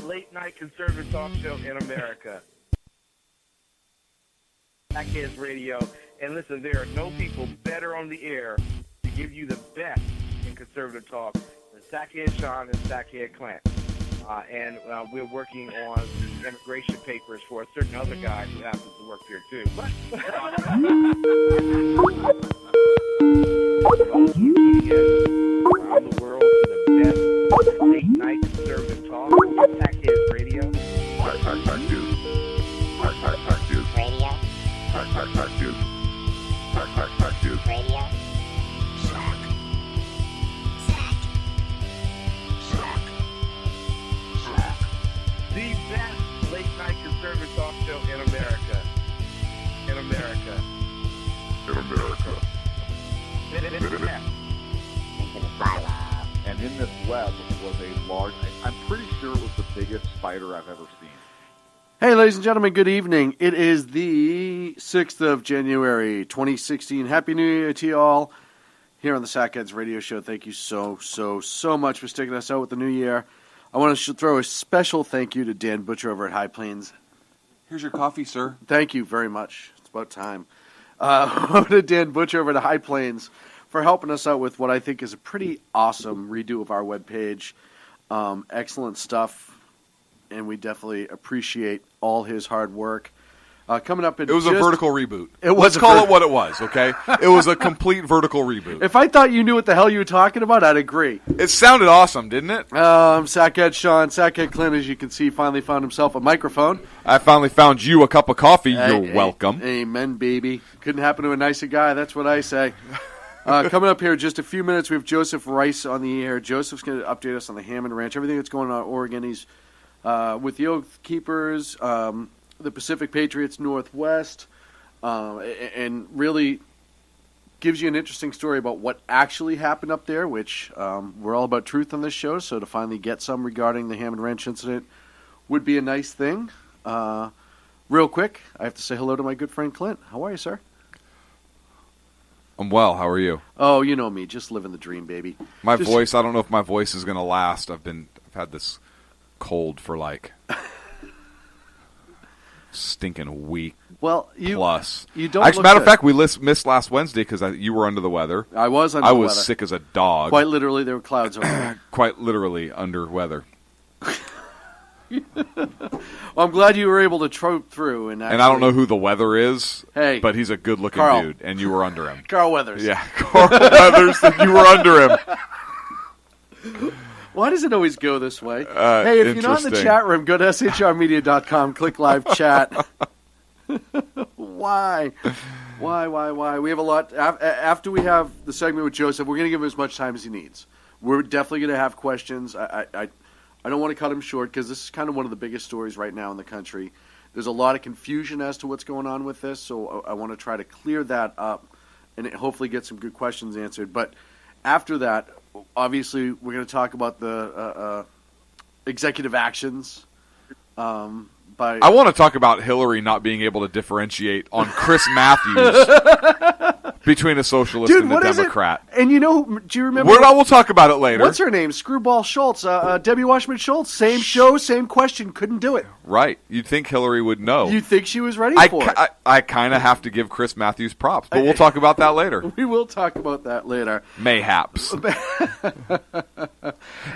late-night conservative talk show in America. Sackheads Radio. And listen, there are no people better on the air to give you the best in conservative talk than Sackhead Sean and Sackhead Clint. And we're working on the immigration papers for a certain other guy who happens to work here, too. But around the world to the best late-night conservative talk, Sackheads Radio. The best late-night conservative talk show in America. In America. And in this web was a large, I'm pretty sure it was the biggest spider I've ever seen. Hey, ladies and gentlemen, good evening. It is the 6th of January, 2016. Happy New Year to you all here on the Sackheads Radio Show. Thank you so much for sticking us out with the new year. I want to throw a special thank you to Dan Butcher over at High Plains. Here's your coffee, sir. Thank you very much. It's about time. To Dan Butcher over at High Plains for helping us out with what I think is a pretty awesome redo of our webpage. Excellent stuff, and we definitely appreciate all his hard work. Coming up in It was a vertical reboot. Let's call it what it was, okay? It was a complete vertical reboot. If I thought you knew what the hell you were talking about, I'd agree. It sounded awesome, didn't it? Sackhead Sean, Sackhead Clint, as you can see, finally found himself a microphone. I finally found you a cup of coffee. You're welcome. Amen, baby. Couldn't happen to a nicer guy, that's what I say. Coming up here in just a few minutes, we have Joseph Rice on the air. Joseph's going to update us on the Hammond Ranch, everything that's going on in Oregon. He's with the Oath Keepers, the Pacific Patriots Northwest, and really gives you an interesting story about what actually happened up there, which we're all about truth on this show, so to finally get some regarding the Hammond Ranch incident would be a nice thing. Real quick, I have to say hello to my good friend Clint. How are you, sir? I'm well. How are you? Oh, you know me, just living the dream, baby. My voice, I don't know if my voice is going to last. I've had this cold for like stinking week. Well, plus. You don't. Actually, matter of fact, we missed last Wednesday because you were under the weather. I was under the weather. I was sick as a dog. Quite literally, there were clouds over me. Quite literally under weather. Well, I'm glad you were able to trope through. And I don't know who the weather is, but he's a good-looking Carl. dude, and you were under him. Carl Weathers. Yeah, Carl Weathers, and you were under him. Why does it always go this way? Hey, if you're not in the chat room, go to shrmedia.com, click live chat. Why? We have a lot. After we have the segment with Joseph, we're going to give him as much time as he needs. We're definitely going to have questions. I don't want to cut him short because this is kind of one of the biggest stories right now in the country. There's a lot of confusion as to what's going on with this, so I want to try to clear that up and hopefully get some good questions answered. But after that, obviously, we're going to talk about the executive actions by... I want to talk about Hillary not being able to differentiate on Chris Matthews between a socialist and a Democrat. And do you remember... We'll talk about it later. What's her name? Screwball Schultz. Debbie Washburn Schultz. Same show, same question. Couldn't do it. Right. You'd think Hillary would know. You'd think she was ready for it. I kind of have to give Chris Matthews props, but we'll talk about that later. We will talk about that later. Mayhaps.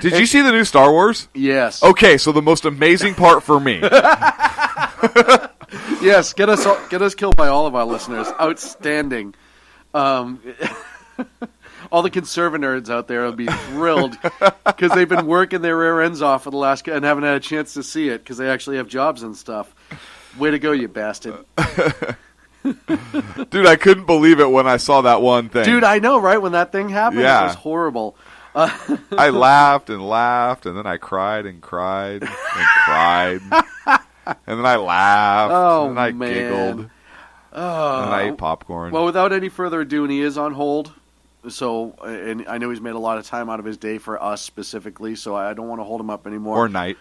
Did you see the new Star Wars? Yes. Okay, so the most amazing part for me... Yes, get us killed by all of our listeners. Outstanding. All the conservative nerds out there will be thrilled because they've been working their rear ends off for the last and haven't had a chance to see it because they actually have jobs and stuff. Way to go, you bastard. Dude, I couldn't believe it when I saw that one thing. Dude, I know, right? When that thing happened, yeah. It was horrible. I laughed and laughed, and then I cried and cried and cried. And then I laughed, and I giggled, and I ate popcorn. Well, without any further ado, and he is on hold, so and I know he's made a lot of time out of his day for us specifically, so I don't want to hold him up anymore. Or night.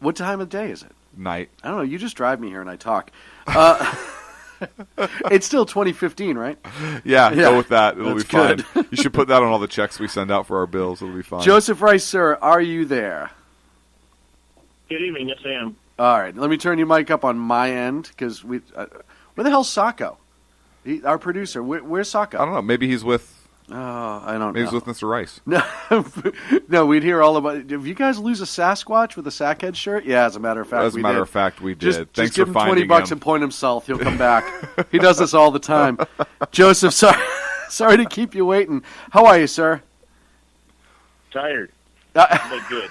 What time of day is it? Night. I don't know. You just drive me here and I talk. It's still 2015, right? Yeah, go with that. It'll be fine. Good. You should put that on all the checks we send out for our bills. It'll be fine. Joseph Rice, sir, are you there? Good evening. Yes, I am. All right. Let me turn your mic up on my end because where the hell's Sacco? Our producer. Where's Sacco? I don't know. Maybe he's with. I don't know. Maybe he's with Mr. Rice. No, we'd hear all about it. Did you guys lose a Sasquatch with a Sackhead shirt? Yeah, as a matter of fact, we did. Just Thanks give for him finding $20 him. and point him south. He'll come back. He does this all the time. Joseph, sorry to keep you waiting. How are you, sir? Tired. But good.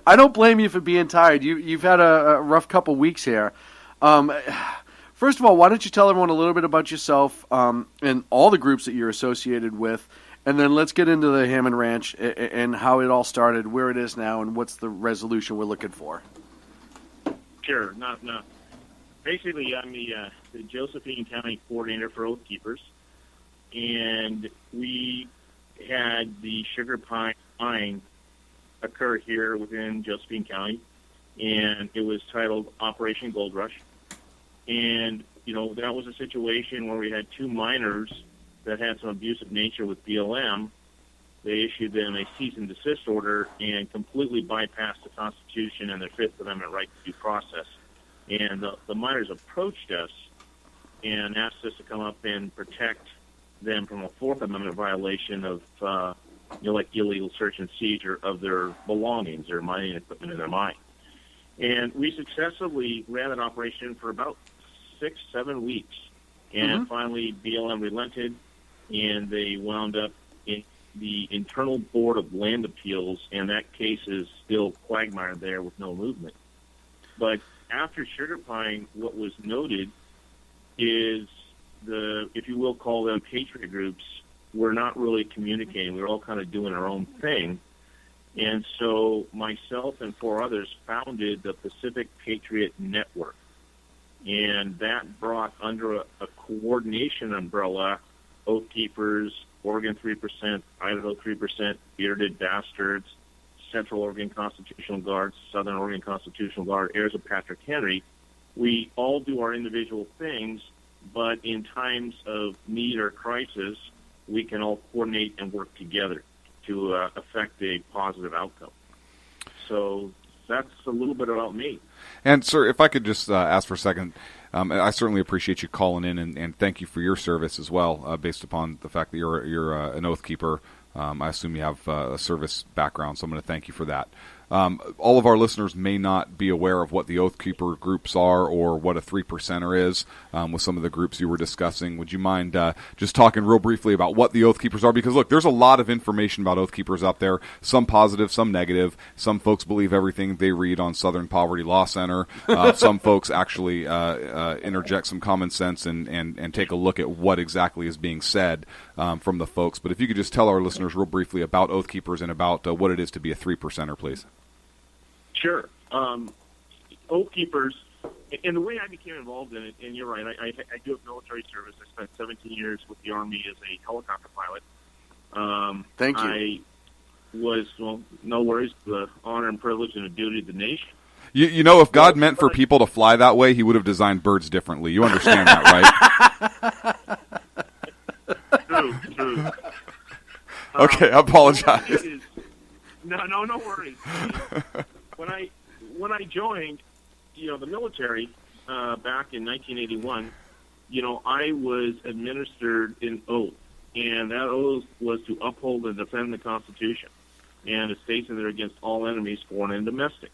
I don't blame you for being tired. You've had a rough couple weeks here. First of all, why don't you tell everyone a little bit about yourself and all the groups that you're associated with, and then let's get into the Hammond Ranch and how it all started, where it is now, and what's the resolution we're looking for. Sure. No. Basically, I'm the Josephine County Coordinator for Oath Keepers, and we had the sugar pine mine occur here within Josephine County, and it was titled Operation Gold Rush. And, that was a situation where we had two miners that had some abusive nature with BLM. They issued them a cease and desist order and completely bypassed the Constitution and their Fifth Amendment right to due process. And the miners approached us and asked us to come up and protect them from a Fourth Amendment violation of, like illegal search and seizure of their belongings, their mining equipment in their mine. And we successfully ran that operation for about 6-7 weeks. And finally, BLM relented, and they wound up in the Internal Board of Land Appeals, and that case is still quagmire there with no movement. But after Sugar Pine, what was noted is if you will call them patriot groups, were not really communicating. We were all kind of doing our own thing. And so myself and 4 others founded the Pacific Patriot Network. And that brought under a coordination umbrella Oath Keepers, Oregon 3%, Idaho 3%, Bearded Bastards, Central Oregon Constitutional Guard, Southern Oregon Constitutional Guard, heirs of Patrick Henry. We all do our individual things, but in times of need or crisis, we can all coordinate and work together to affect a positive outcome. So that's a little bit about me. And, sir, if I could just ask for a second, I certainly appreciate you calling in, and thank you for your service as well, based upon the fact that you're an Oath Keeper. I assume you have a service background, so I'm going to thank you for that. All of our listeners may not be aware of what the Oath Keeper groups are or what a 3%er is with some of the groups you were discussing. Would you mind just talking real briefly about what the Oath Keepers are? Because, look, there's a lot of information about Oath Keepers out there, some positive, some negative. Some folks believe everything they read on Southern Poverty Law Center. Some folks actually interject some common sense and take a look at what exactly is being said from the folks. But if you could just tell our listeners real briefly about Oath Keepers and about what it is to be a 3%er, please. Sure. Oath Keepers, and the way I became involved in it, and you're right, I do have military service. I spent 17 years with the Army as a helicopter pilot. Thank you. I was, no worries, the honor and privilege and a duty to the nation. You know, if God meant for people to fly that way, he would have designed birds differently. You understand that, right? True. Okay, I apologize. No worries. When I joined, the military back in 1981, I was administered an oath, and that oath was to uphold and defend the Constitution, and it states in there against all enemies, foreign and domestic.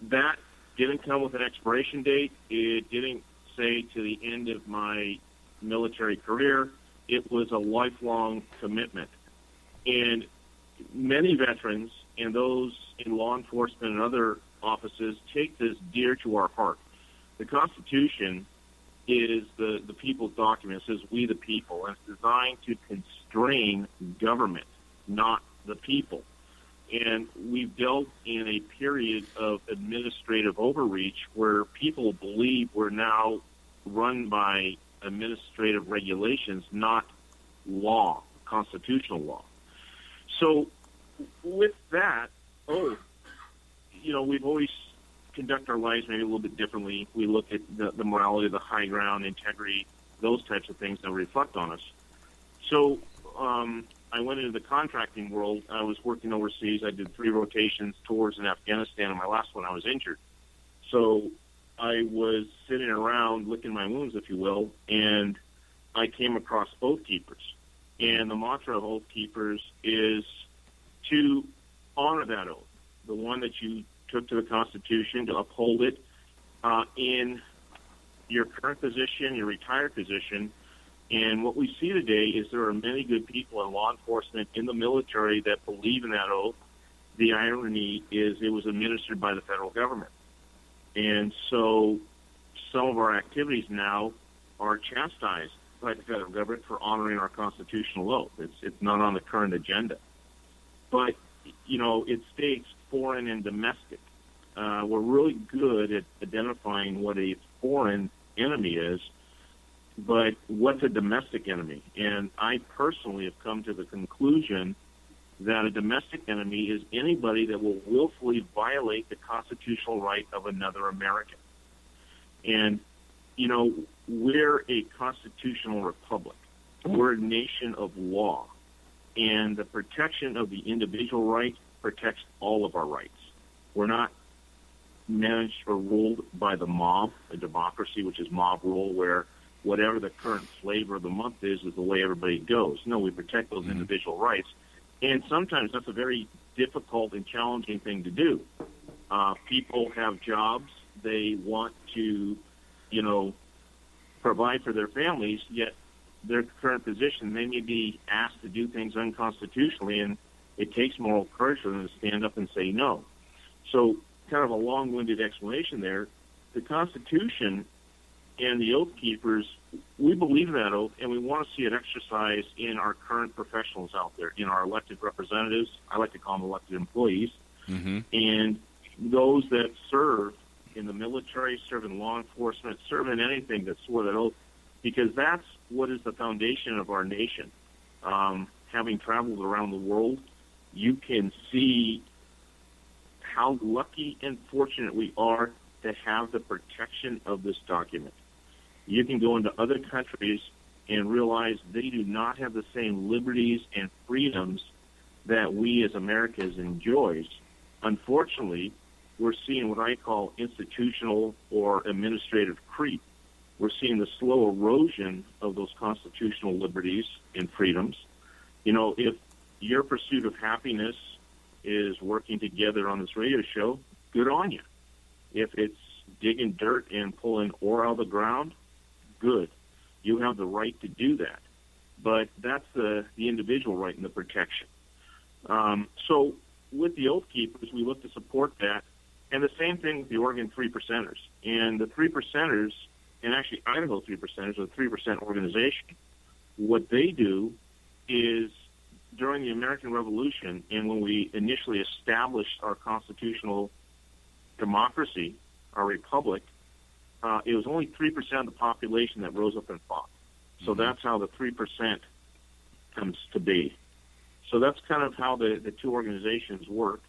That didn't come with an expiration date. It didn't say to the end of my military career. It was a lifelong commitment, and many veterans and those in law enforcement and other offices take this dear to our heart. The Constitution is the people's document. It says we the people, and it's designed to constrain government, not the people. And we've dealt in a period of administrative overreach where people believe we're now run by administrative regulations, not law, constitutional law. So with that oath, we've always conduct our lives maybe a little bit differently. We look at the morality, the high ground, integrity, those types of things that reflect on us. So I went into the contracting world. I was working overseas. I did 3 rotations, tours in Afghanistan, and my last one I was injured. So I was sitting around licking my wounds, if you will, and I came across Oath Keepers. And the mantra of Oath Keepers is to honor that oath, the one that you took to the Constitution, to uphold it in your current position, your retired position. And what we see today is there are many good people in law enforcement, in the military, that believe in that oath. The irony is it was administered by the federal government. And so some of our activities now are chastised by the federal government for honoring our constitutional oath. It's not on the current agenda. But, you know, it states foreign and domestic. We're really good at identifying what a foreign enemy is, but what's a domestic enemy? And I personally have come to the conclusion that a domestic enemy is anybody that will willfully violate the constitutional right of another American. And, you know, we're a constitutional republic. We're a nation of law. And the protection of the individual right protects all of our rights. We're not managed or ruled by the mob, a democracy, which is mob rule, where whatever the current flavor of the month is the way everybody goes. No, we protect those individual rights. And sometimes that's a very difficult and challenging thing to do. People have jobs. They want to, you know, provide for their families, yet their current position, they may be asked to do things unconstitutionally, and it takes moral courage for them to stand up and say no. So kind of a long-winded explanation there. The Constitution and the Oath Keepers, we believe in that oath, and we want to see it exercised in our current professionals out there, in our elected representatives. I like to call them elected employees, and those that serve in the military, serve in law enforcement, serve in anything that swore that oath, because that's what is the foundation of our nation. Having traveled around the world, you can see how lucky and fortunate we are to have the protection of this document. You can go into other countries and realize they do not have the same liberties and freedoms that we as Americans enjoy. Unfortunately, we're seeing what I call institutional or administrative creep. We're seeing the slow erosion of those constitutional liberties and freedoms. You know, if your pursuit of happiness is working together on this radio show, good on you. If it's digging dirt and pulling ore out of the ground, good. You have the right to do that. But that's the individual right and the protection. So with the Oath Keepers, we look to support that. And the same thing with the Oregon 3 Percenters. And the 3 Percenters, and actually Idaho 3 Percenters, a 3% organization, what they do is during the American Revolution and when we initially established our constitutional democracy, our republic, it was only 3% of the population that rose up and fought. So that's how the 3% comes to be. So that's kind of how the two organizations work.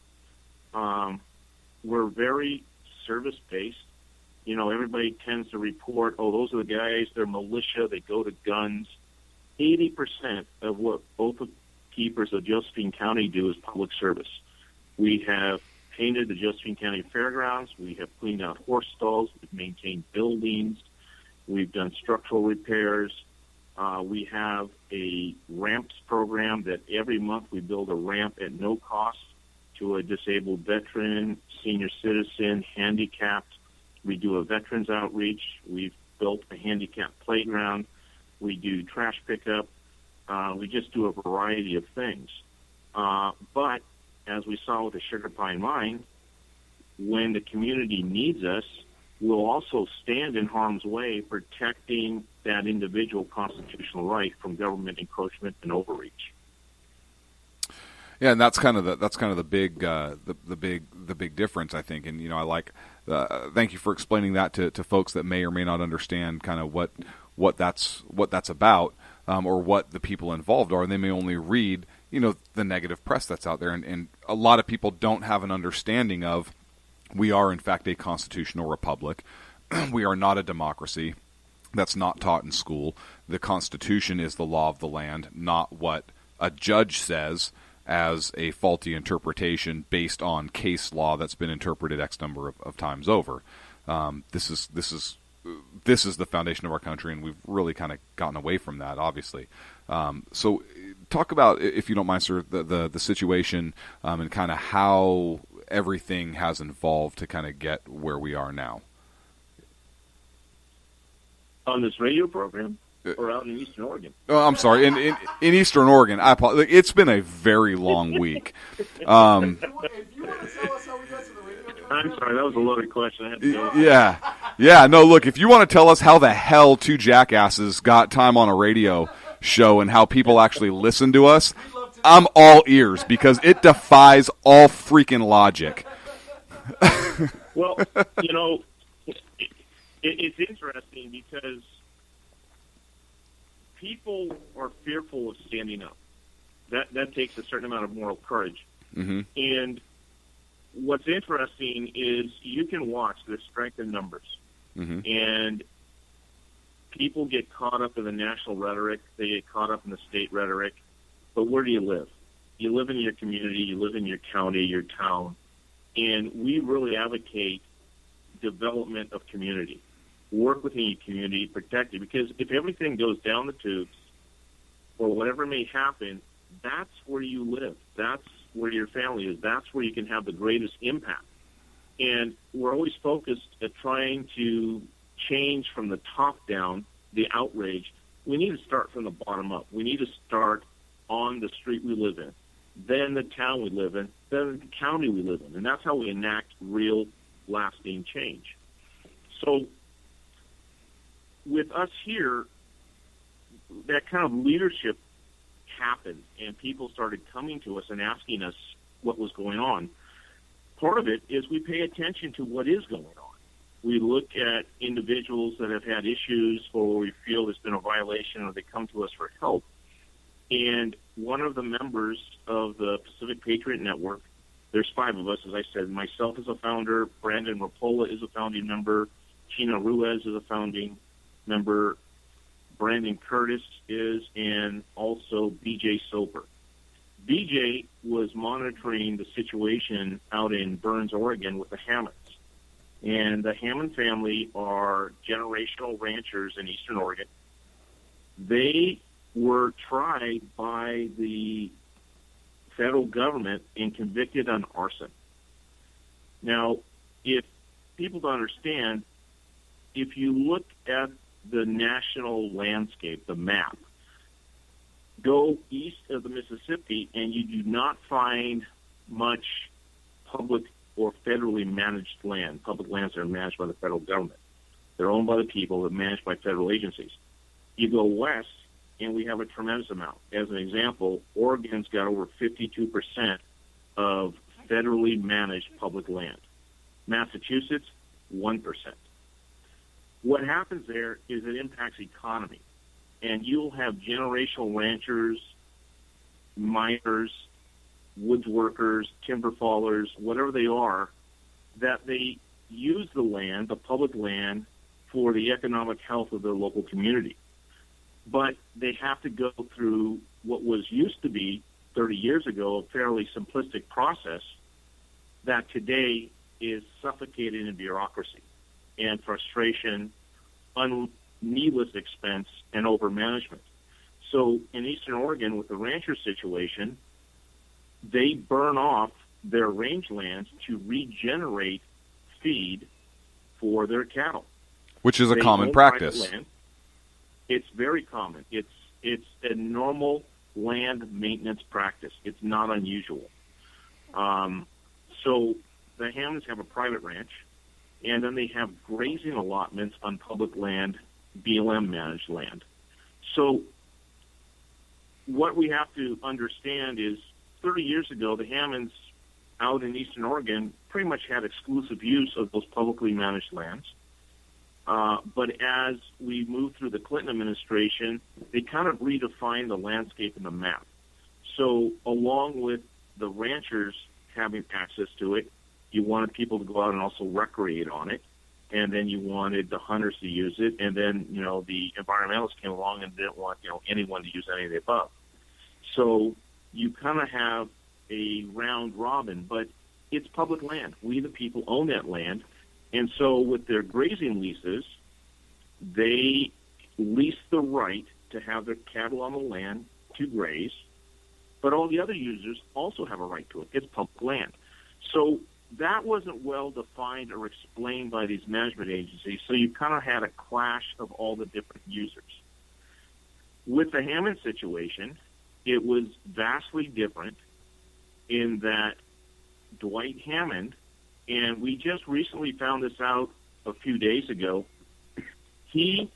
We're very service-based. You know, everybody tends to report, oh, those are the guys, they're militia, they go to guns. 80% of what Oath Keepers of Josephine County do is public service. We have painted the Josephine County Fairgrounds. We have cleaned out horse stalls. We've maintained buildings. We've done structural repairs. We have a ramps program that every month we build a ramp at no cost to a disabled veteran, senior citizen, handicapped. We do a veterans outreach. We've built a handicapped playground. We do trash pickup. We just do a variety of things. But as we saw with the Sugar Pine Mine, when the community needs us, we'll also stand in harm's way protecting that individual constitutional right from government encroachment and overreach. Yeah, and that's kind of the big difference, I think. And you know, I like. Thank you for explaining that to folks that may or may not understand kind of what that's about, or what the people involved are, and they may only read, you know, the negative press that's out there, and a lot of people don't have an understanding of we are in fact a constitutional republic. We are not a democracy. That's not taught in school. The Constitution is the law of the land, not what a judge says as a faulty interpretation based on case law that's been interpreted X number of times over. This is the foundation of our country, and we've really kind of gotten away from that, obviously. So talk about, if you don't mind, sir, the situation and kind of how everything has evolved to kind of get where we are now. On this radio program? Or out in Eastern Oregon? Oh, I'm sorry. In Eastern Oregon, I apologize. It's been a very long week. I'm sorry, that was a loaded question. I had to go. Yeah. No, look, if you want to tell us how the hell two jackasses got time on a radio show and how people actually listen to us, I'm all ears because it defies all freaking logic. Well, it's interesting because people are fearful of standing up. That takes a certain amount of moral courage. Mm-hmm. And what's interesting is you can watch the strength in numbers. Mm-hmm. And people get caught up in the national rhetoric. They get caught up in the state rhetoric. But where do you live? You live in your community. You live in your county, your town. And we really advocate development of community. Work within your community, protect it. Because if everything goes down the tubes or whatever may happen, that's where you live. That's where your family is. That's where you can have the greatest impact. And we're always focused at trying to change from the top down, the outrage. We need to start from the bottom up. We need to start on the street we live in, then the town we live in, then the county we live in. And that's how we enact real, lasting change. So with us here, that kind of leadership happened, and people started coming to us and asking us what was going on. Part of it is we pay attention to what is going on. We look at individuals that have had issues or we feel there's been a violation, or they come to us for help. And one of the members of the Pacific Patriot Network, there's 5 of us, as I said, myself as a founder, Brandon Rapola is a founding member, Chino Ruiz is a founding member, Brandon Curtis is, and also BJ Soper. BJ was monitoring the situation out in Burns, Oregon with the Hammonds. And the Hammond family are generational ranchers in Eastern Oregon. They were tried by the federal government and convicted on arson. Now, if people don't understand, if you look at the national landscape, the map, go east of the Mississippi and you do not find much public or federally managed land. Public lands are managed by the federal government. They're owned by the people, they're managed by federal agencies. You go west and we have a tremendous amount. As an example, Oregon's got over 52% of federally managed public land. Massachusetts, 1%. What happens there is it impacts economy. And you'll have generational ranchers, miners, woods workers, timber fallers, whatever they are, that they use the land, the public land, for the economic health of their local community. But they have to go through what was used to be 30 years ago a fairly simplistic process that today is suffocated in bureaucracy and frustration, needless expense, and overmanagement. So in Eastern Oregon, with the rancher situation, they burn off their rangelands to regenerate feed for their cattle. Which is a common practice. It's very common. It's a normal land maintenance practice. It's not unusual. So the Hammonds have a private ranch, and then they have grazing allotments on public land, BLM managed land. So what we have to understand is 30 years ago, the Hammonds out in Eastern Oregon pretty much had exclusive use of those publicly managed lands. But as we moved through the Clinton administration, they kind of redefined the landscape and the map. So along with the ranchers having access to it, you wanted people to go out and also recreate on it. And then you wanted the hunters to use it. And then, the environmentalists came along and didn't want, anyone to use any of the above. So you kind of have a round robin, but it's public land. We, the people, own that land. And so with their grazing leases, they lease the right to have their cattle on the land to graze, but all the other users also have a right to it. It's public land. So that wasn't well defined or explained by these management agencies, so you kind of had a clash of all the different users. With the Hammond situation, it was vastly different in that Dwight Hammond, and we just recently found this out a few days ago, he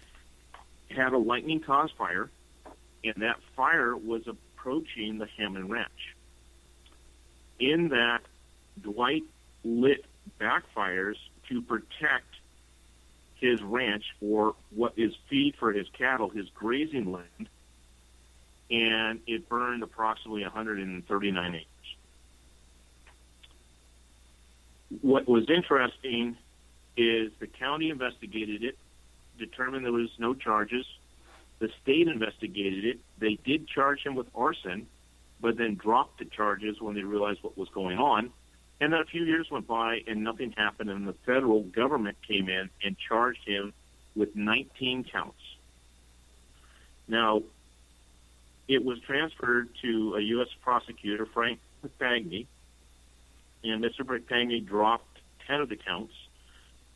had a lightning-caused fire, and that fire was approaching the Hammond Ranch. In that, Dwight lit backfires to protect his ranch for what is feed for his cattle, his grazing land, and it burned approximately 139 acres. What was interesting is the county investigated it, determined there was no charges. The state investigated it. They did charge him with arson, but then dropped the charges when they realized what was going on. And then a few years went by and nothing happened, and the federal government came in and charged him with 19 counts. Now, it was transferred to a U.S. prosecutor, Frank McPagney, and Mr. McPagney dropped 10 of the counts.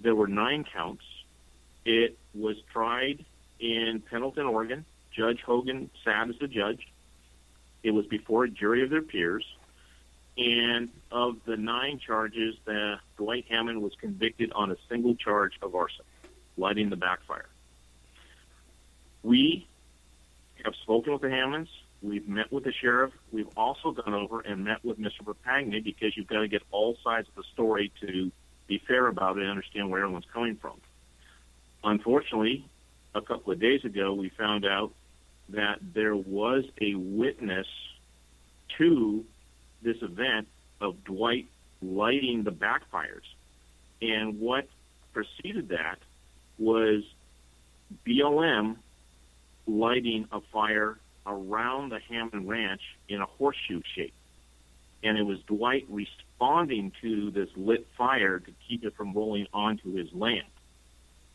There were 9 counts. It was tried in Pendleton, Oregon. Judge Hogan sat as the judge. It was before a jury of their peers. And of the 9 charges, Dwight Hammond was convicted on a single charge of arson, lighting the backfire. We have spoken with the Hammonds. We've met with the sheriff. We've also gone over and met with Mr. Papagni, because you've got to get all sides of the story to be fair about it and understand where everyone's coming from. Unfortunately, a couple of days ago, we found out that there was a witness to this event of Dwight lighting the backfires. And what preceded that was BLM lighting a fire around the Hammond Ranch in a horseshoe shape. And it was Dwight responding to this lit fire to keep it from rolling onto his land.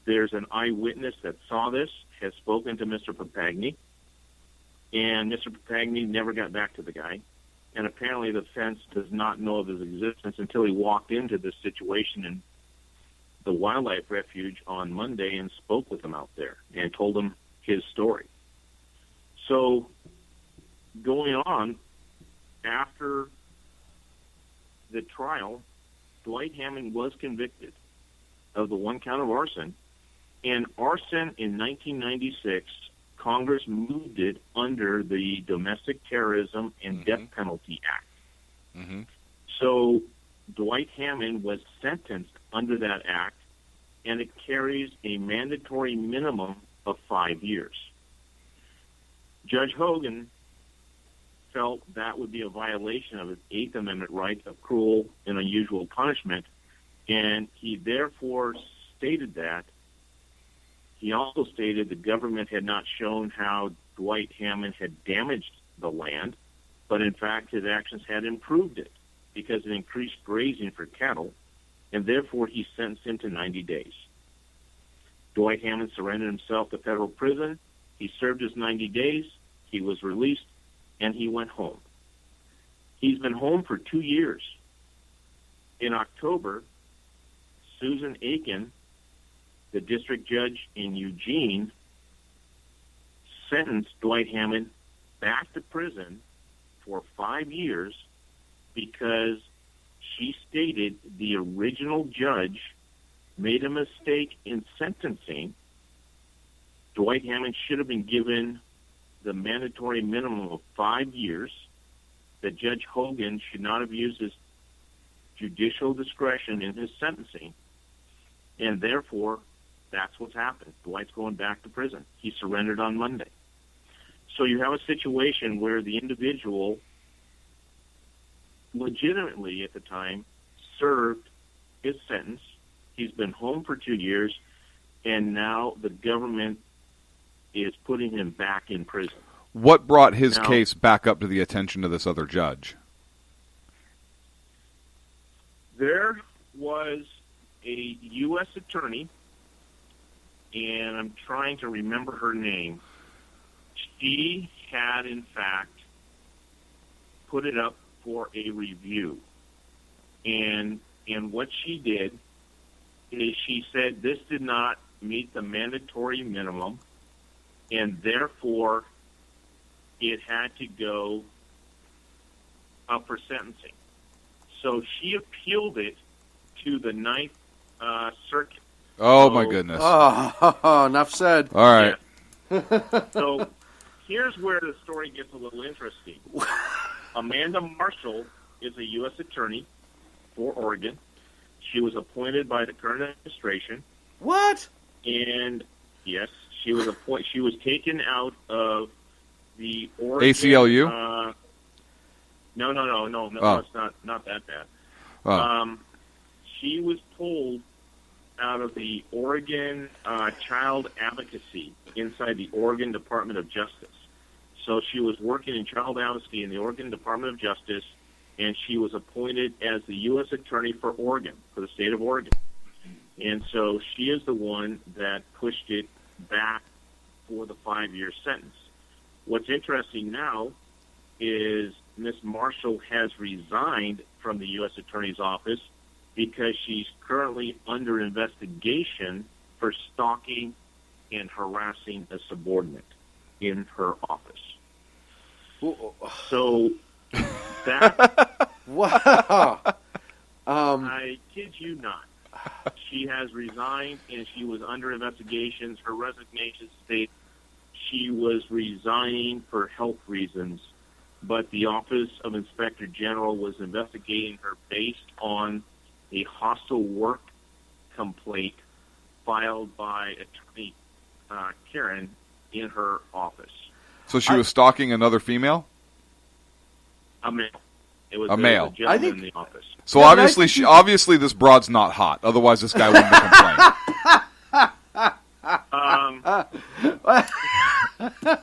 There's an eyewitness that saw this, has spoken to Mr. Papagni, and Mr. Papagni never got back to the guy. And apparently the fence does not know of his existence until he walked into this situation in the wildlife refuge on Monday and spoke with him out there and told him his story. So going on, after the trial, Dwight Hammond was convicted of the 1 count of arson. And arson in 1996, Congress moved it under the Domestic Terrorism and Death Penalty Act. Mm-hmm. So Dwight Hammond was sentenced under that act, and it carries a mandatory minimum of 5 years. Judge Hogan felt that would be a violation of his Eighth Amendment right of cruel and unusual punishment, and he therefore stated that. He also stated the government had not shown how Dwight Hammond had damaged the land, but in fact his actions had improved it because it increased grazing for cattle, and therefore he sentenced him to 90 days. Dwight Hammond surrendered himself to federal prison. He served his 90 days, he was released, and he went home. He's been home for 2 years. In October, Susan Aiken, the district judge in Eugene, sentenced Dwight Hammond back to prison for 5 years because she stated the original judge made a mistake in sentencing. Dwight Hammond should have been given the mandatory minimum of 5 years. That Judge Hogan should not have used his judicial discretion in his sentencing, and therefore that's what's happened. Dwight's going back to prison. He surrendered on Monday. So you have a situation where the individual legitimately at the time served his sentence. He's been home for 2 years, and now the government is putting him back in prison. What brought his Now- case back up to the attention of this other judge? There was a U.S. attorney, and I'm trying to remember her name. She had, in fact, put it up for a review. And what she did is she said this did not meet the mandatory minimum, and therefore it had to go up for sentencing. So she appealed it to the Ninth Circuit. Oh, So- my goodness. Oh, enough said. All right. Yeah. So here's where the story gets a little interesting. Amanda Marshall is a U.S. attorney for Oregon. She was appointed by the current administration, What? and yes, she was She was taken out of the Oregon ACLU? No, Oh. it's not that bad. Oh. She was pulled out of the Oregon Child Advocacy inside the Oregon Department of Justice. So she was working in child advocacy in the Oregon Department of Justice, and she was appointed as the U.S. Attorney for Oregon, for the state of Oregon. And so she is the one that pushed it back for the 5-year sentence. What's interesting now is Ms. Marshall has resigned from the U.S. Attorney's Office because she's currently under investigation for stalking and harassing a subordinate in her office. So that, Wow. I kid you not, she has resigned and she was under investigations. Her resignation states she was resigning for health reasons, but the Office of Inspector General was investigating her based on a hostile work complaint filed by Attorney Karen in her office. So she was stalking another female? A male. It was A male. A gentleman I think- in the office. So Yeah, but I obviously, think obviously this broad's not hot. Otherwise, this guy wouldn't have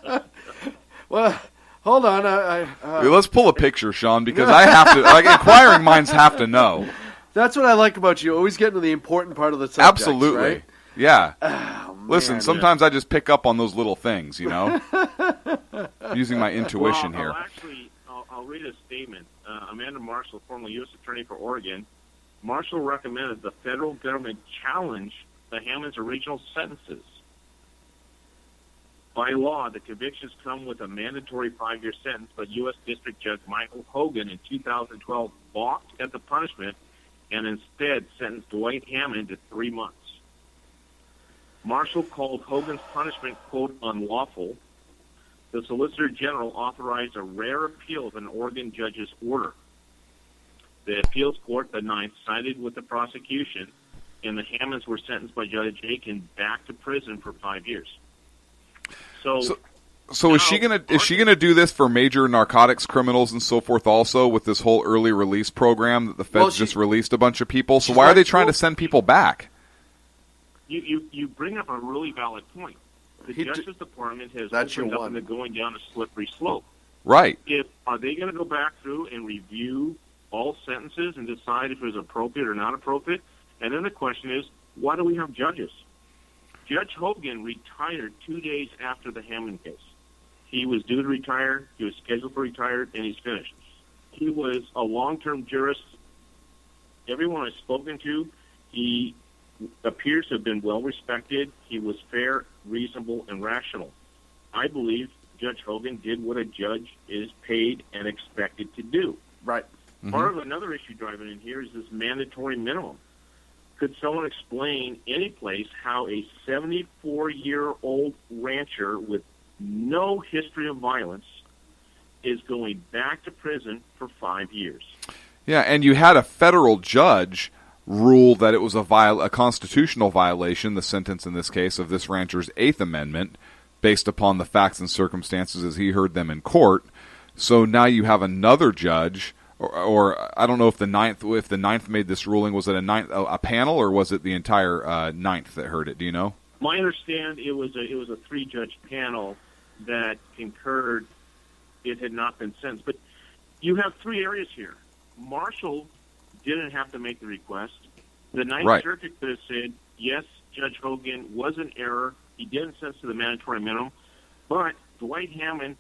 complained. Well, hold on. Let's pull a picture, Sean, because I have to. Like, inquiring minds have to know. That's what I like about you. Always getting to the important part of the subject. Absolutely. Right? Yeah. Oh, Listen, man. sometimes I just pick up on those little things, you know? Using my intuition Well, here. I'll read a statement. Amanda Marshall, former U.S. Attorney for Oregon, Marshall recommended the federal government challenge the Hammonds' original sentences. By law, the convictions come with a mandatory 5-year sentence, but U.S. District Judge Michael Hogan in 2012 balked at the punishment and instead sentenced Dwight Hammond to 3 months. Marshall called Hogan's punishment, quote, unlawful. The Solicitor General authorized a rare appeal of an Oregon judge's order. The appeals court, the Ninth, sided with the prosecution, and the Hammonds were sentenced by Judge Aiken back to prison for 5 years. So is she gonna do this for major narcotics criminals and so forth also with this whole early release program that the feds just released a bunch of people? So why are they trying to send people back? You bring up a really valid point. The Justice Department has opened up into going down a slippery slope. Right. Are they going to go back through and review all sentences and decide if it was appropriate or not appropriate? And then the question is, why do we have judges? Judge Hogan retired 2 days after the Hammond case. He was due to retire. He was scheduled for retire, and he's finished. He was a long-term jurist. Everyone I've spoken to, he appears to have been well-respected. He was fair, reasonable, and rational. I believe Judge Hogan did what a judge is paid and expected to do. Right. Mm-hmm. Part of another issue driving in here is this mandatory minimum. Could someone explain any place how a 74-year-old rancher with no history of violence is going back to prison for 5 years? Yeah, and you had a federal judge rule that it was a constitutional violation, the sentence in this case of this rancher's Eighth Amendment, based upon the facts and circumstances as he heard them in court. So now you have another judge, or I don't know if the ninth made this ruling. Was it a panel, or was it the entire ninth that heard it? Do you know? My understand it was a 3-judge panel, that concurred it had not been sentenced. But you have three areas here. Marshall didn't have to make the request. The Ninth Circuit could have said, yes, Judge Hogan was an error. He didn't sentence to the mandatory minimum. But Dwight Hammond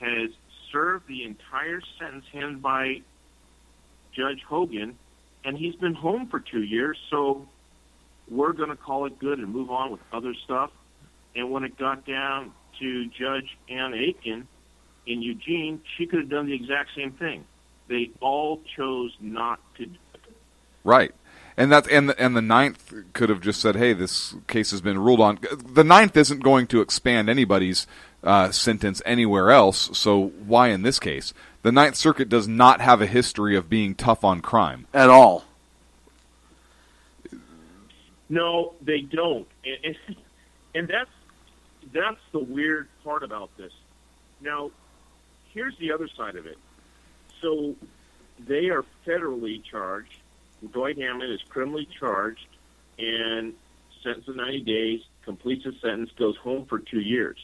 has served the entire sentence handed by Judge Hogan, and he's been home for 2 years, so we're going to call it good and move on with other stuff. And when it got down to Judge Ann Aitken in Eugene, she could have done the exact same thing. They all chose not to do it. Right. And the Ninth could have just said, hey, this case has been ruled on. The Ninth isn't going to expand anybody's sentence anywhere else, so why in this case? The Ninth Circuit does not have a history of being tough on crime. At all. No, they don't. And that's the weird part about this. Now, here's the other side of it. So they are federally charged. Dwight Hammond is criminally charged and sentenced to 90 days, completes his sentence, goes home for 2 years.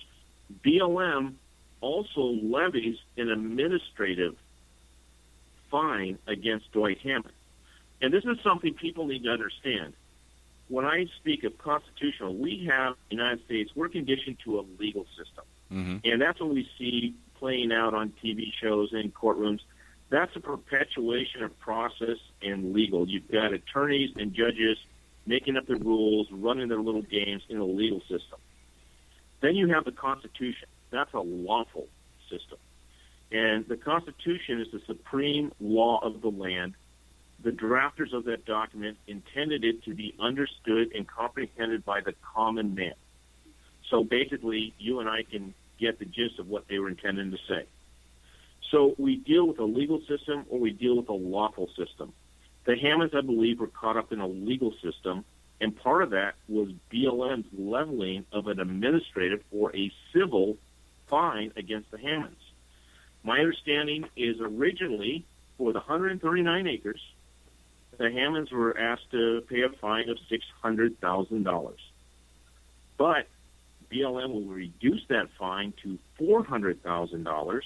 BLM also levies an administrative fine against Dwight Hammond. And this is something people need to understand. When I speak of constitutional, we have in the United States, we're conditioned to a legal system. Mm-hmm. And that's what we see playing out on TV shows and courtrooms. That's a perpetuation of process and legal. You've got attorneys and judges making up the rules, running their little games in the legal system. Then you have the Constitution. That's a lawful system. And the Constitution is the supreme law of the land. The drafters of that document intended it to be understood and comprehended by the common man. So basically, you and I can get the gist of what they were intending to say. So we deal with a legal system or we deal with a lawful system. The Hammonds, I believe, were caught up in a legal system, and part of that was BLM's leveling of an administrative or a civil fine against the Hammonds. My understanding is originally, for the 139 acres, the Hammonds were asked to pay a fine of $600,000. But BLM will reduce that fine to $400,000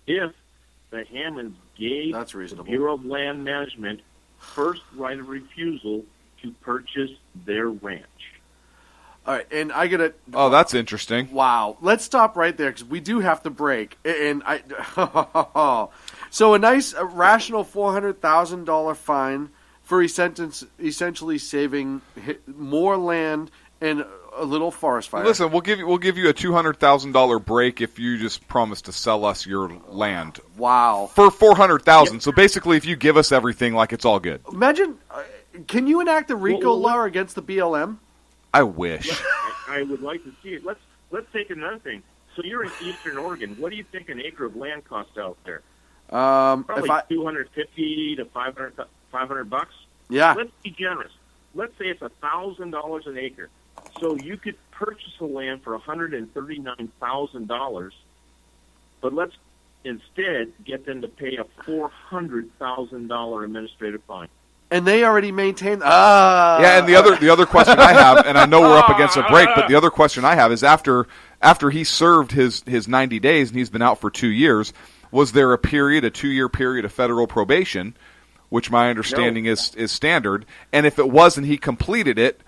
if the Hammonds gave the Bureau of Land Management first right of refusal to purchase their ranch. All right, and I gotta. Oh, that's interesting. Wow, let's stop right there because we do have to break. And so a nice, rational $400,000 fine for essentially saving more land and a little forest fire. Listen, we'll give you a $200,000 break if you just promise to sell us your land. Wow, for $400,000. Yep. So basically, if you give us everything, like it's all good. Imagine, can you enact a RICO law against the BLM? I wish. I would like to see it. Let's take another thing. So you're in Eastern Oregon. What do you think an acre of land costs out there? Probably $250 to $500. Yeah. Let's be generous. Let's say it's $1,000 an acre. So you could purchase the land for $139,000, but let's instead get them to pay a $400,000 administrative fine. And they already maintain. Yeah, and the other question I have, and I know we're up against a break, but the other question I have is after he served his 90 days and he's been out for 2 years, was there a 2-year period of federal probation, which my understanding is standard? And if it was and he completed it,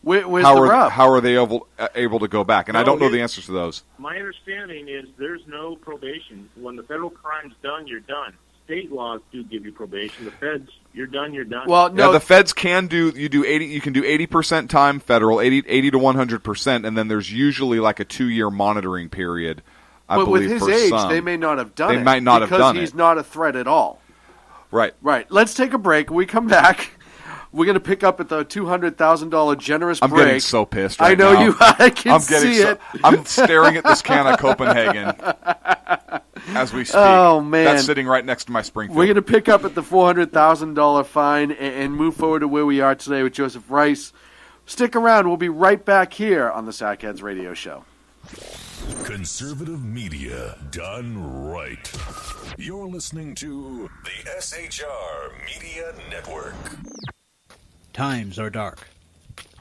how are they able to go back? And I don't know the answers to those. My understanding is there's no probation. When the federal crime's done, you're done. State laws do give you probation. The feds, you're done, you're done. Well, no, the feds can do 80. You can do 80% time federal, 80 to 100%, and then there's usually like a 2-year monitoring period. I believe with his for age, some. they may not have done it. They might not have done it because he's not a threat at all. Right. Let's take a break. When we come back, we're going to pick up at the $200,000 generous break. I'm getting so pissed right now. I know you. I can see it. I'm staring at this can of Copenhagen as we speak. Oh, man. That's sitting right next to my Springfield. We're going to pick up at the $400,000 fine and move forward to where we are today with Joseph Rice. Stick around. We'll be right back here on the Sackheads Radio Show. Conservative media done right. You're listening to the SHR Media Network. Times are dark.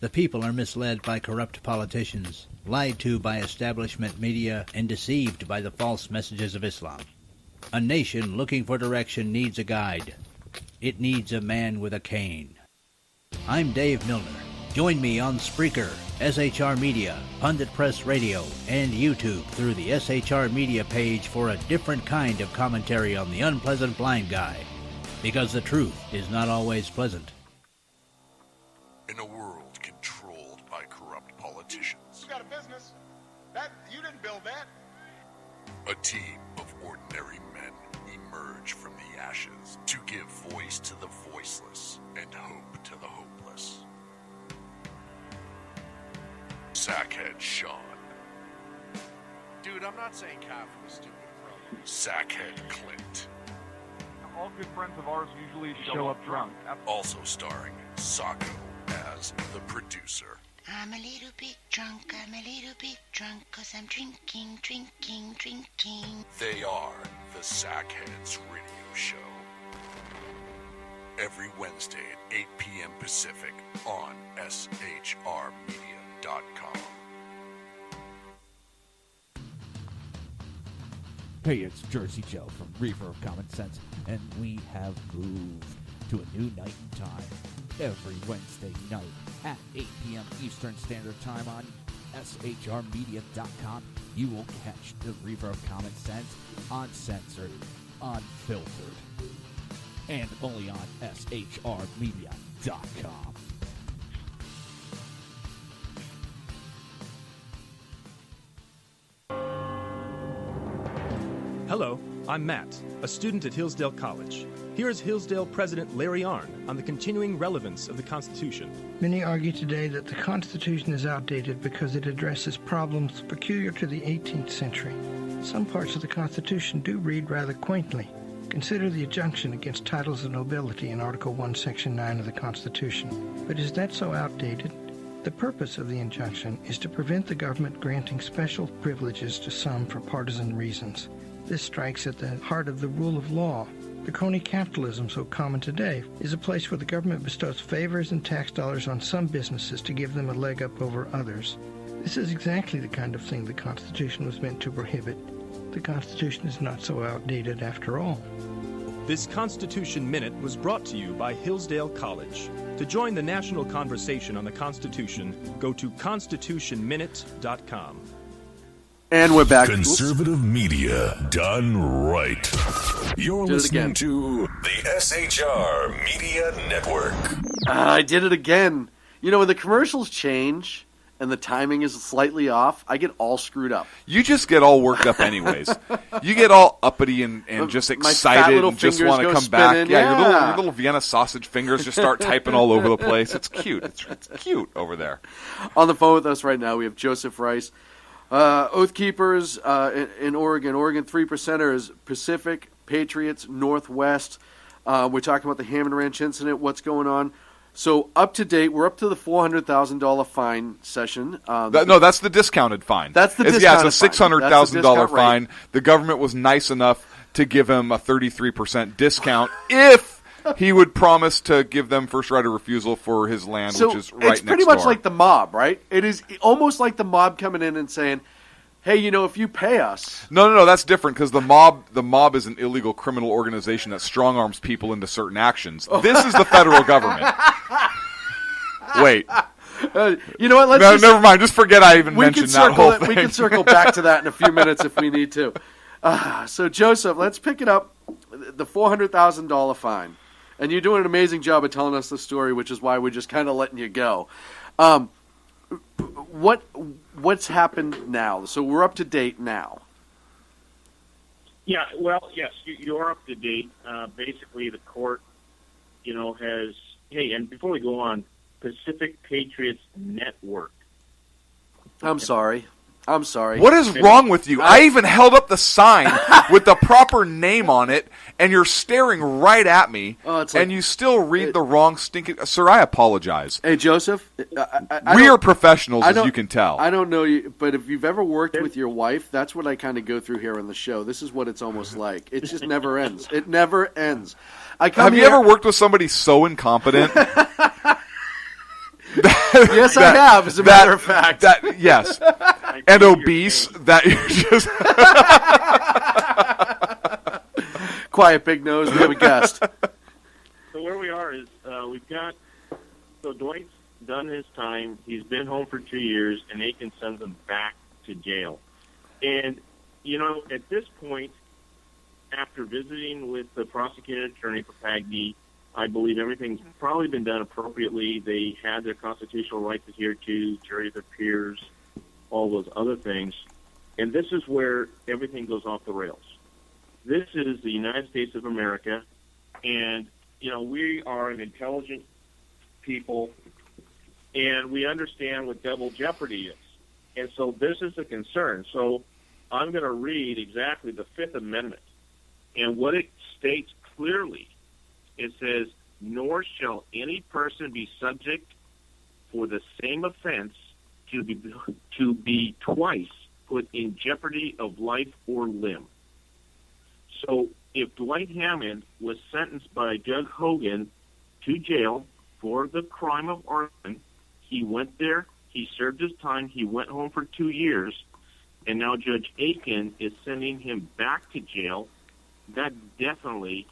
The people are misled by corrupt politicians, lied to by establishment media, and deceived by the false messages of Islam. A nation looking for direction needs a guide. It needs a man with a cane. I'm Dave Milner. Join me on Spreaker, SHR Media, Pundit Press Radio, and YouTube through the SHR Media page for a different kind of commentary on the unpleasant blind guy. Because the truth is not always pleasant. In a world controlled by corrupt politicians. You got a business. You didn't build that. A team of ordinary men emerge from the ashes to give voice to the voiceless and hope to the hopeless. Sackhead Sean. Dude, I'm not saying Kyle was stupid, bro. Sackhead Clint. All good friends of ours usually show up drunk. Also starring Sacco as the producer. I'm a little bit drunk, 'cause I'm drinking. They are the Sackheads Radio Show. Every Wednesday at 8 p.m. Pacific on shrmedia.com. Hey, it's Jersey Joe from Reaver of Common Sense, and we have moved to a new night and time. Every Wednesday night at 8 p.m. Eastern Standard Time on shrmedia.com, you will catch the Reaver of Common Sense uncensored, unfiltered, and only on shrmedia.com. Hello, I'm Matt, a student at Hillsdale College. Here is Hillsdale President Larry Arnn on the continuing relevance of the Constitution. Many argue today that the Constitution is outdated because it addresses problems peculiar to the 18th century. Some parts of the Constitution do read rather quaintly. Consider the injunction against titles of nobility in Article 1, Section 9 of the Constitution. But is that so outdated? The purpose of the injunction is to prevent the government granting special privileges to some for partisan reasons. This strikes at the heart of the rule of law. The crony capitalism so common today is a place where the government bestows favors and tax dollars on some businesses to give them a leg up over others. This is exactly the kind of thing the Constitution was meant to prohibit. The Constitution is not so outdated after all. This Constitution Minute was brought to you by Hillsdale College. To join the national conversation on the Constitution, go to constitutionminute.com. And we're back. Conservative media done right. You're listening to the SHR Media Network. I did it again. You know, when the commercials change and the timing is slightly off, I get all screwed up. You just get all worked up anyways. You get all uppity and just excited and just want to come back. Yeah, your little Vienna sausage fingers just start typing all over the place. It's cute. It's cute over there. On the phone with us right now, we have Joseph Rice. Oath Keepers in Oregon. Oregon 3%ers, Pacific, Patriots, Northwest. We're talking about the Hammond Ranch incident, what's going on. So up to date, we're up to the $400,000 fine session. No, that's the discounted fine. That's the discounted fine. Yeah, it's a $600,000 fine. Rate. The government was nice enough to give him a 33% discount if he would promise to give them first right of refusal for his land, which is right next door. It's pretty much like the mob, right? It is almost like the mob coming in and saying, hey, you know, if you pay us. No, that's different because the mob is an illegal criminal organization that strong arms people into certain actions. This is the federal government. Wait. You know what? Never mind. Just forget I even mentioned that whole thing. We can circle back to that in a few minutes if we need to. So, Joseph, let's pick it up. The $400,000 fine. And you're doing an amazing job of telling us the story, which is why we're just kind of letting you go. What's happened now? So we're up to date now. Yeah, well, yes, you're up to date. Basically, the court, has... Hey, and before we go on, Pacific Patriots Network. I'm sorry. What is wrong with you? I even held up the sign with the proper name on it, and you're staring right at me, and you still read the wrong stinking... Sir, I apologize. Hey, Joseph. We are professionals, as you can tell. I don't know you, but if you've ever worked with your wife, that's what I kind of go through here on the show. This is what it's almost like. It just never ends. It never ends. Have you ever worked with somebody so incompetent? Yes, I have, as a matter of fact. Yes. And obese, that you're just... Quiet, Big Nose. We have a guest. So where we are is we've got... So Dwight's done his time. He's been home for 2 years, and Aiken sends him back to jail. And, you know, at this point, after visiting with the prosecuting attorney for Pagny, I believe everything's probably been done appropriately. They had their constitutional rights adhered to, jury of their peers, all those other things. And this is where everything goes off the rails. This is the United States of America, and, you know, we are an intelligent people, and we understand what double jeopardy is. And so this is a concern. So I'm going to read exactly the Fifth Amendment. And what it states clearly, it says, nor shall any person be subject for the same offense to be twice put in jeopardy of life or limb. So if Dwight Hammond was sentenced by Judge Hogan to jail for the crime of arson, he went there, he served his time, he went home for 2 years, and now Judge Aiken is sending him back to jail. That definitely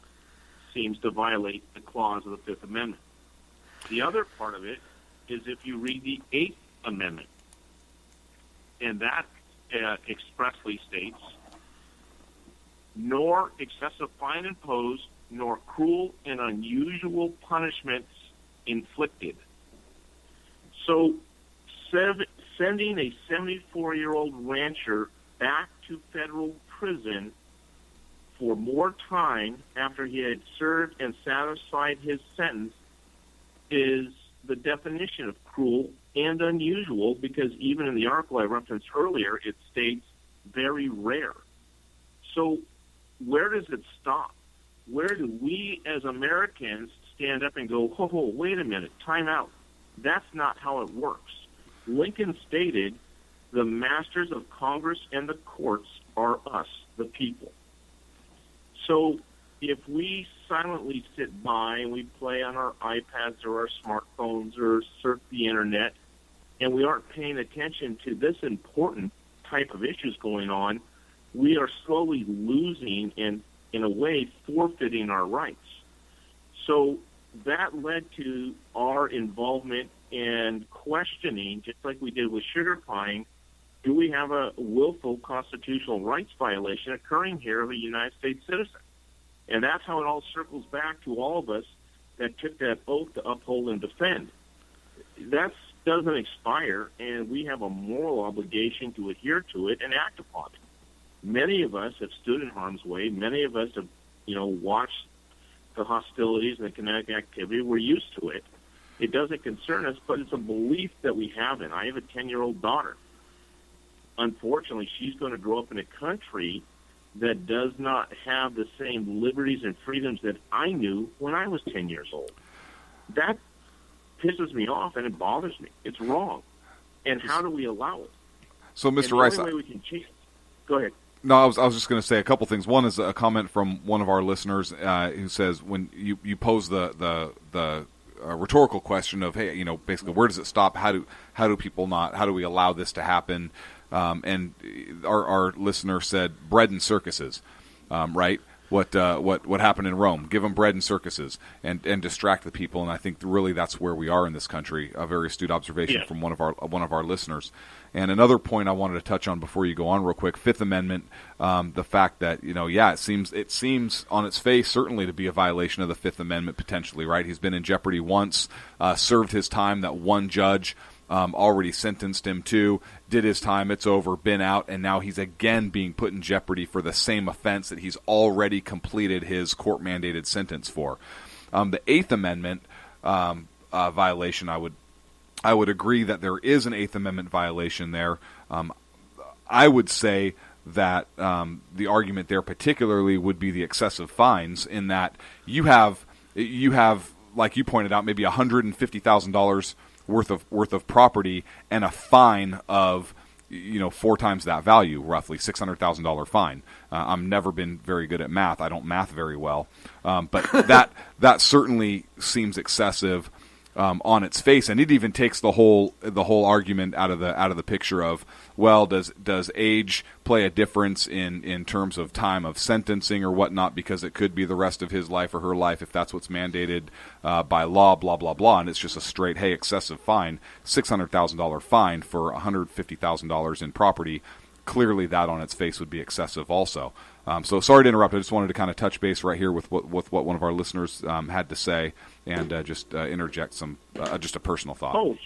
seems to violate the clause of the Fifth Amendment. The other part of it is if you read the Eighth Amendment, and that expressly states, nor excessive fine imposed, nor cruel and unusual punishments inflicted. So sending a 74-year-old rancher back to federal prison for more time after he had served and satisfied his sentence is the definition of cruel and unusual, because even in the article I referenced earlier, it states very rare. So where does it stop? Where do we as Americans stand up and go, oh, wait a minute, time out. That's not how it works. Lincoln stated, the masters of Congress and the courts are us, the people. So if we silently sit by and we play on our iPads or our smartphones or surf the Internet, and we aren't paying attention to this important type of issues going on, we are slowly losing and, in a way, forfeiting our rights. So that led to our involvement and questioning, just like we did with sugar pine, do we have a willful constitutional rights violation occurring here of a United States citizen? And that's how it all circles back to all of us that took that oath to uphold and defend. That doesn't expire, and we have a moral obligation to adhere to it and act upon it. Many of us have stood in harm's way. Many of us have, watched the hostilities and the kinetic activity. We're used to it. It doesn't concern us, but it's a belief that we have in. I have a 10-year-old daughter. Unfortunately, she's going to grow up in a country that does not have the same liberties and freedoms that I knew when I was 10 years old. That pisses me off, and it bothers me. It's wrong. And how do we allow it? So, Mr. Rice, the only way we can change. Go ahead. No, I was just going to say a couple things. One is a comment from one of our listeners who says, when you pose the rhetorical question of, hey, basically, where does it stop? How do people not? How do we allow this to happen? And our listener said, bread and circuses, right? What happened in Rome? Give them bread and circuses and distract the people. And I think really that's where we are in this country. A very astute observation from one of our listeners. And another point I wanted to touch on before you go on real quick, Fifth Amendment, the fact that, it seems on its face certainly to be a violation of the Fifth Amendment potentially, right? He's been in jeopardy once, served his time that one judge already sentenced him to, did his time, it's over, been out, and now he's again being put in jeopardy for the same offense that he's already completed his court-mandated sentence for. The Eighth Amendment violation, I would agree that there is an Eighth Amendment violation there. I would say that the argument there particularly would be the excessive fines, in that you have, like you pointed out, maybe $150,000 worth of property and a fine of 4 times that value, roughly $600,000 fine. I've never been very good at math. I don't math very well, but that certainly seems excessive. on its face, and it even takes the whole argument out of the picture of, well, does age play a difference in terms of time of sentencing or whatnot, because it could be the rest of his life or her life if that's what's mandated by law, blah blah blah, and it's just a straight, hey, excessive fine, $600,000 fine for $150,000 in property. Clearly, that on its face would be excessive also. So sorry to interrupt. I just wanted to kind of touch base right here with what one of our listeners had to say, and just interject some just a personal thought. Oh,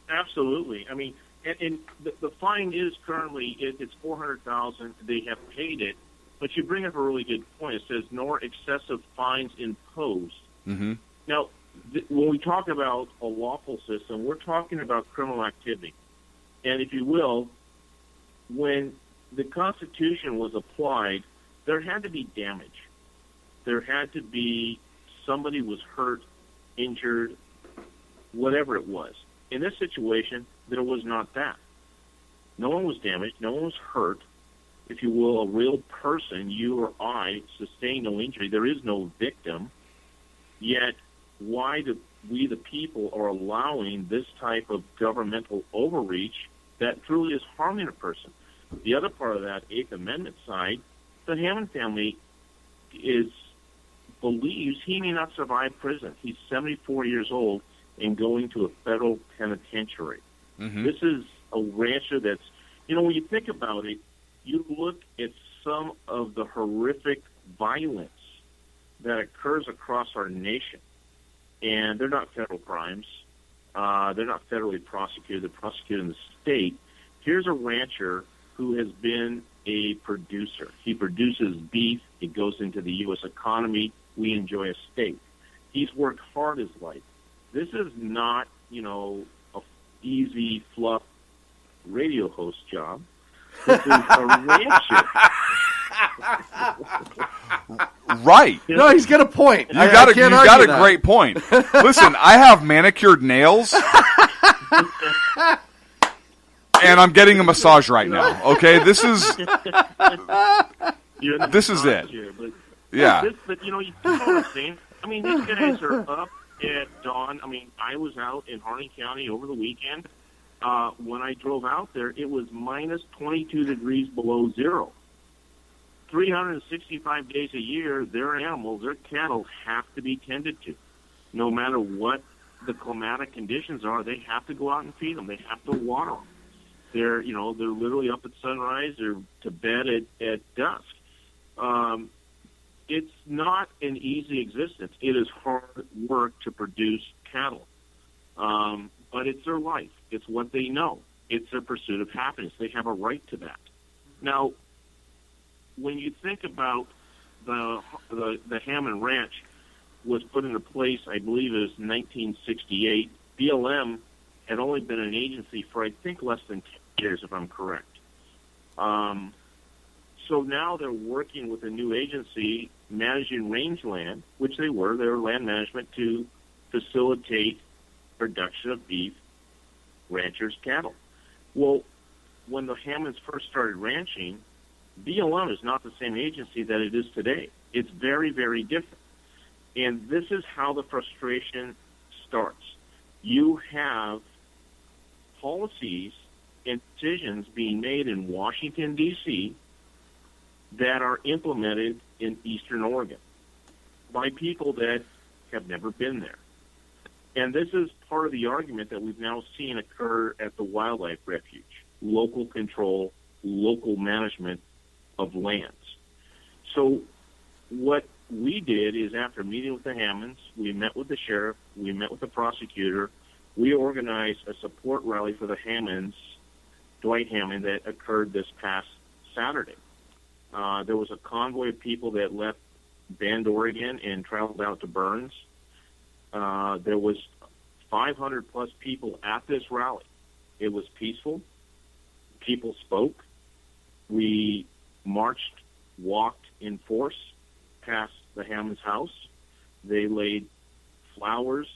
absolutely. I mean, and the fine is currently it's $400,000. They have paid it, but you bring up a really good point. It says nor excessive fines imposed. Mm-hmm. Now, when we talk about a lawful system, we're talking about criminal activity, and if you will, when the Constitution was applied, there had to be damage. There had to be somebody was hurt, injured, whatever it was. In this situation, there was not that. No one was damaged. No one was hurt. If you will, a real person, you or I, sustained no injury. There is no victim. Yet, why do we, the people, are allowing this type of governmental overreach that truly is harming a person? The other part of that Eighth Amendment side, the Hammond family believes he may not survive prison. He's 74 years old and going to a federal penitentiary. Mm-hmm. This is a rancher that's, when you think about it, you look at some of the horrific violence that occurs across our nation, and they're not federal crimes. They're not federally prosecuted. They're prosecuted in the state. Here's a rancher who has been a producer. He produces beef. It goes into the U.S. economy. We enjoy a steak. He's worked hard his life. This is not, a easy, fluff radio host job. This is a rancher. Right. No, he's got a point. You got a great point. Listen, I have manicured nails. And I'm getting a massage right now. Okay, this is it. Yeah. But you know what I'm saying? I mean, these guys are up at dawn. I mean, I was out in Harney County over the weekend. When I drove out there, it was minus 22 degrees below zero. 365 days a year, their animals, their cattle, have to be tended to. No matter what the climatic conditions are, they have to go out and feed them. They have to water them. They're literally up at sunrise or to bed at dusk. It's not an easy existence. It is hard work to produce cattle. But it's their life. It's what they know. It's their pursuit of happiness. They have a right to that. Now, when you think about the Hammond Ranch was put into place, I believe it was 1968. BLM had only been an agency for, I think, less than 10 years, if I'm correct. So now they're working with a new agency managing rangeland, which they were land management, to facilitate production of beef, ranchers' cattle. Well, when the Hammonds first started ranching, BLM is not the same agency that it is today. It's very, very different. And this is how the frustration starts. You have policies and decisions being made in Washington, D.C. that are implemented in Eastern Oregon by people that have never been there. And this is part of the argument that we've now seen occur at the wildlife refuge. Local control, local management of lands. So what we did is, after meeting with the Hammonds, we met with the sheriff, we met with the prosecutor, we organized a support rally for the Hammonds, Dwight Hammond, that occurred this past Saturday. There was a convoy of people that left Bend, Oregon, and traveled out to Burns. There was 500 plus people at this rally. It was peaceful. People spoke. We marched, walked in force past the Hammond's house. They laid flowers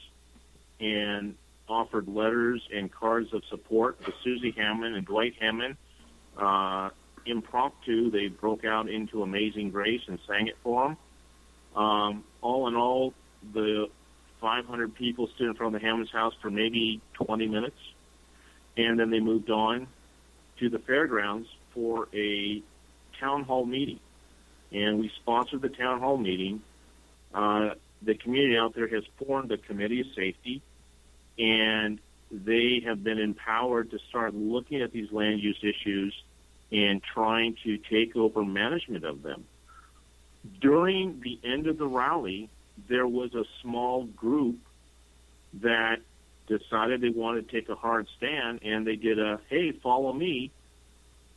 and offered letters and cards of support to Susie Hammond and Dwight Hammond. Impromptu, they broke out into Amazing Grace and sang it for them. All in all, the 500 people stood in front of the Hammond's house for maybe 20 minutes, and then they moved on to the fairgrounds for a town hall meeting. And we sponsored the town hall meeting. The community out there has formed a committee of safety, and they have been empowered to start looking at these land use issues and trying to take over management of them. During the end of the rally, there was a small group that decided they wanted to take a hard stand, and they did a, hey, follow me,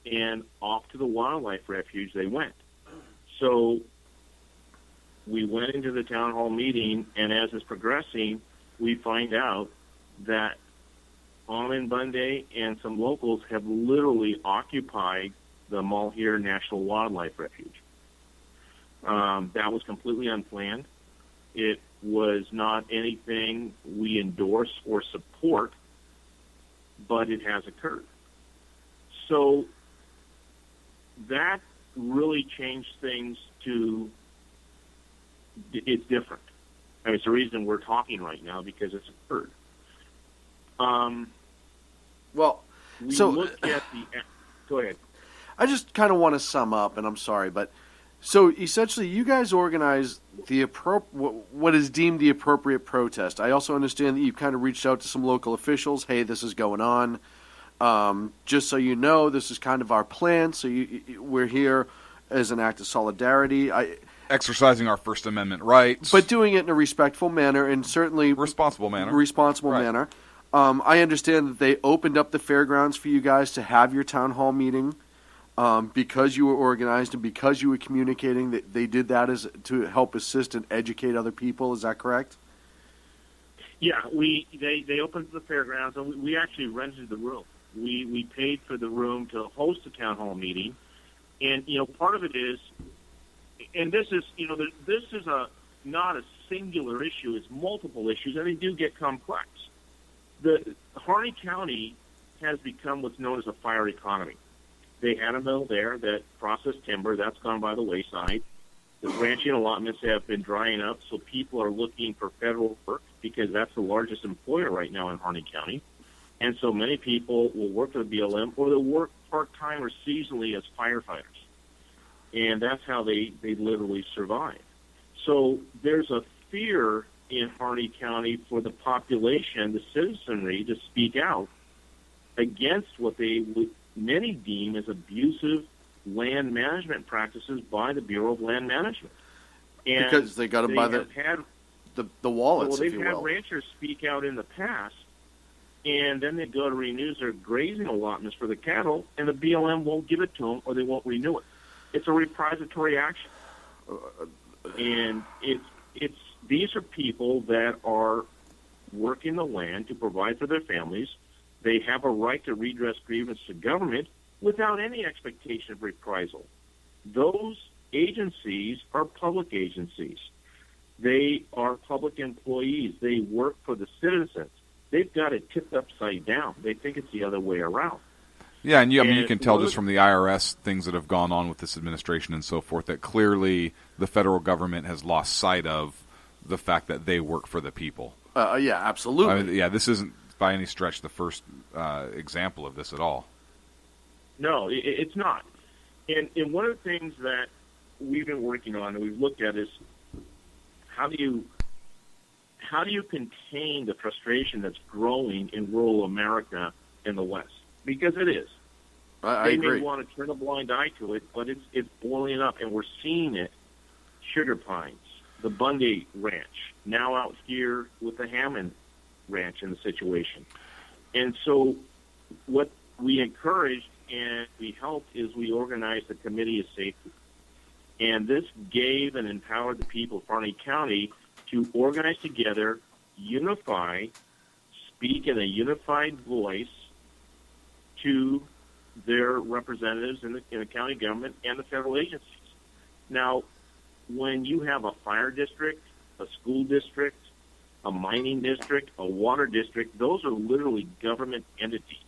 and off to the wildlife refuge they went. So we went into the town hall meeting, and as it's progressing, we find out that Almond Bunday and some locals have literally occupied the Malheur National Wildlife Refuge. That was completely unplanned. It was not anything we endorse or support, but it has occurred. So that really changed things to, it's different. I mean, it's the reason we're talking right now, because it's occurred. Well, we so look at the. Go ahead. I just kind of want to sum up, and I'm sorry, but so essentially, you guys organize the what is deemed the appropriate protest. I also understand that you kind of reached out to some local officials. Hey, this is going on. Just so you know, this is kind of our plan. So we're here as an act of solidarity. Exercising our First Amendment rights, but doing it in a respectful manner and certainly responsible manner. Manner. I understand that they opened up the fairgrounds for you guys to have your town hall meeting because you were organized and because you were communicating. That they did that as to help assist and educate other people. Is that correct? Yeah, they opened the fairgrounds, and we actually rented the room. We paid for the room to host a town hall meeting, and part of it is, and this is this is not a singular issue; it's multiple issues, and they do get complex. The Harney County has become what's known as a fire economy. They had a mill there that processed timber. That's gone by the wayside. The ranching allotments have been drying up, so people are looking for federal work because that's the largest employer right now in Harney County. And so many people will work for the BLM, or they'll work part-time or seasonally as firefighters. And that's how they literally survive. So there's a fear in Harney County for the population, the citizenry, to speak out against what many deem as abusive land management practices by the Bureau of Land Management. And because they got them by the wallets, well, they've if you had will. ranchers speak out in the past, and then they go to renew their grazing allotments for the cattle, and the BLM won't give it to them, or they won't renew it. It's a reprisatory action. And these are people that are working the land to provide for their families. They have a right to redress grievance to government without any expectation of reprisal. Those agencies are public agencies. They are public employees. They work for the citizens. They've got it tipped upside down. They think it's the other way around. Yeah, and you can tell just from the IRS things that have gone on with this administration and so forth that clearly the federal government has lost sight of the fact that they work for the people. Yeah, absolutely. I mean, this isn't by any stretch the first example of this at all. No, it's not. And one of the things that we've been working on and we've looked at is how do you contain the frustration that's growing in rural America in the West? Because it is. I agree. They may want to turn a blind eye to it, but it's boiling up, and we're seeing it. Sugar Pines, the Bunday Ranch, now out here with the Hammond Ranch in the situation. And so what we encouraged and we helped is we organized a committee of safety. And this gave and empowered the people of Harney County to organize together, unify, speak in a unified voice to their representatives in the county government and the federal agencies. Now, when you have a fire district, a school district, a mining district, a water district, those are literally government entities.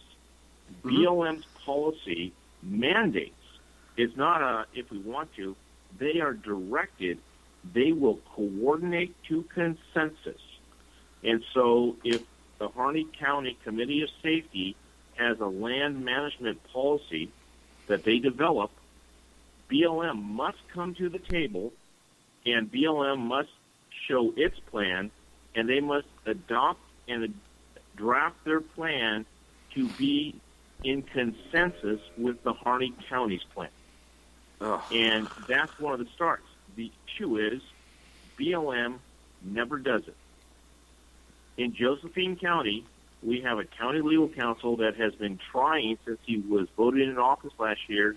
BLM's policy mandates, it's not if we want to, they are directed, they will coordinate to consensus And so if the Harney County Committee of Safety has a land management policy that they develop, BLM must come to the table, and BLM must show its plan, and they must adopt and draft their plan to be in consensus with the Harney County's plan. And that's one of the starts. The issue is BLM never does it. In Josephine County, we have a county legal counsel that has been trying since he was voted in office last year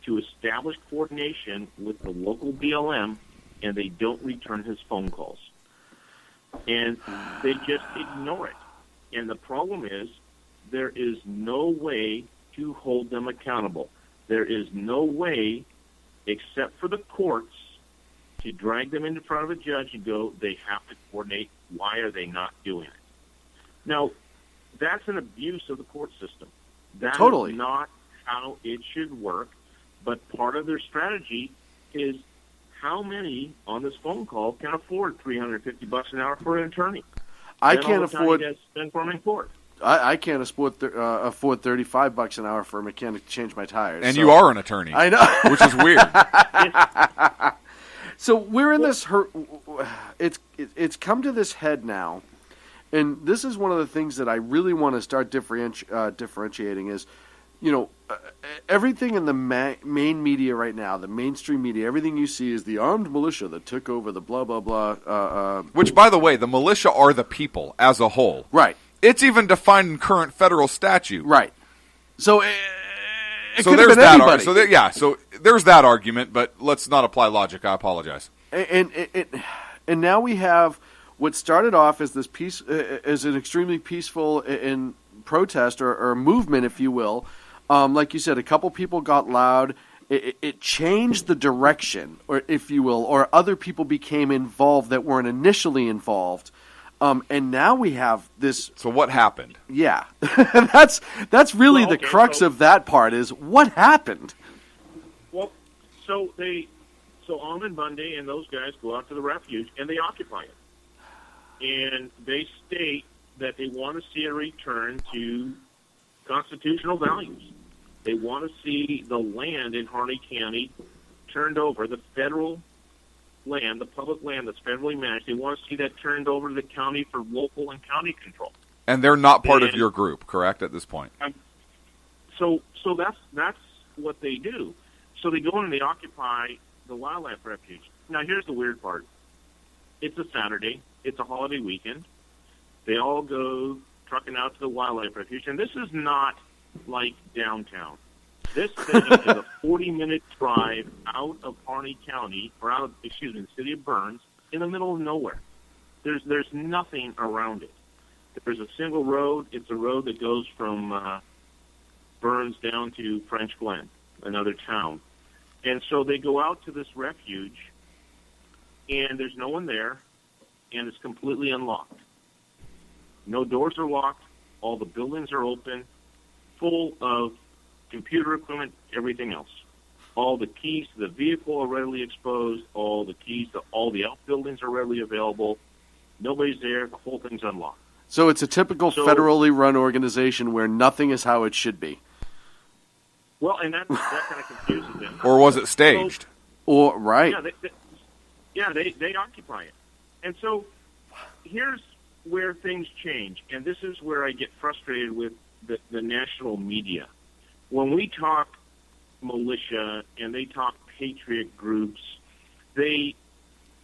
to establish coordination with the local BLM, and they don't return his phone calls. And they just ignore it. And the problem is there is no way to hold them accountable. There is no way, except for the courts, to drag them in front of a judge and go, they have to coordinate. Why are they not doing it? Now, that's an abuse of the court system. That Totally. is not how it should work. But part of their strategy is how many on this phone call can afford $350 an hour for an attorney? I Then can't all the time afford. he has to spend for him in court. I can't afford $35 an hour for a mechanic to change my tires. And so- you are an attorney. I know, which is weird. So we're in this. It's come to this head now, and this is one of the things that I really want to start differentiating. Is, everything in the main media right now, the mainstream media, everything you see is the armed militia that took over the blah blah blah. Which, by the way, the militia are the people as a whole. Right. It's even defined in current federal statute. Right. So. So there's that. So there's that argument, but let's not apply logic. I apologize. And now we have what started off as this as an extremely peaceful in protest or movement, if you will. Like you said, a couple people got loud. It changed the direction, or if you will, or other people became involved that weren't initially involved. And now we have this. So what happened? Yeah, that's really the crux of that part is what happened. Well, so Almond Bundy and those guys go out to the refuge and they occupy it, and they state that they want to see a return to constitutional values. They want to see the land in Harney County turned over, the federal land, the public land that's federally managed. They want to see that turned over to the county for local and county control. And they're not part of your group, correct, at this point? So that's what they do. So they go in and they occupy the wildlife refuge. Now, here's the weird part. It's a Saturday. It's a holiday weekend. They all go trucking out to the wildlife refuge. And this is not like downtown. This thing is a 40-minute drive out of Harney County, or the city of Burns, in the middle of nowhere. There's nothing around it. There's a single road. It's a road that goes from Burns down to French Glen, another town. And so they go out to this refuge, and there's no one there, and it's completely unlocked. No doors are locked. All the buildings are open, full of computer equipment, everything else. All the keys to the vehicle are readily exposed. All the keys to all the outbuildings are readily available. Nobody's there. The whole thing's unlocked. So it's a typical federally run organization where nothing is how it should be. Well, and that kind of confuses them. Or was it staged? Right. Yeah, they occupy it. And so here's where things change, and this is where I get frustrated with the national media. When we talk militia and they talk patriot groups, they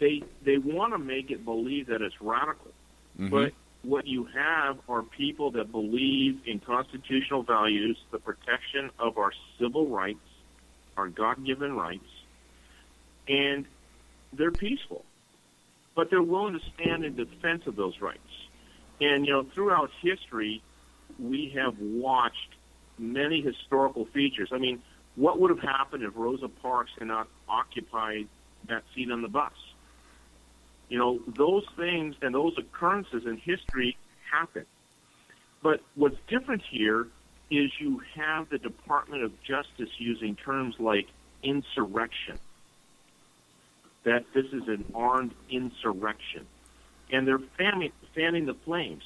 want to make it believe that it's radical. Mm-hmm. But what you have are people that believe in constitutional values, the protection of our civil rights, our God-given rights, and they're peaceful. But they're willing to stand in defense of those rights. And, throughout history, we have watched many historical features. I mean, what would have happened if Rosa Parks had not occupied that seat on the bus? Those things and those occurrences in history happen. But what's different here is you have the Department of Justice using terms like insurrection, that this is an armed insurrection. and they're fanning the flames.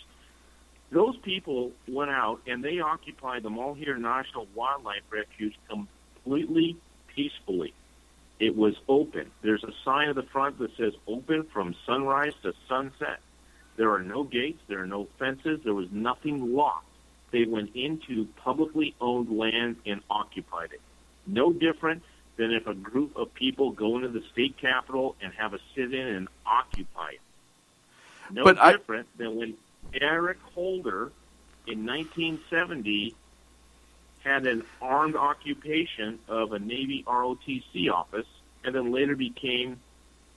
Those people went out and they occupied the Malheur National Wildlife Refuge completely peacefully. It was open. There's a sign at the front that says open from sunrise to sunset. There are no gates. There are no fences. There was nothing locked. They went into publicly owned land and occupied it. No different than if a group of people go into the state capitol and have a sit-in and occupy it. No different than when Eric Holder in 1970 had an armed occupation of a Navy ROTC office and then later became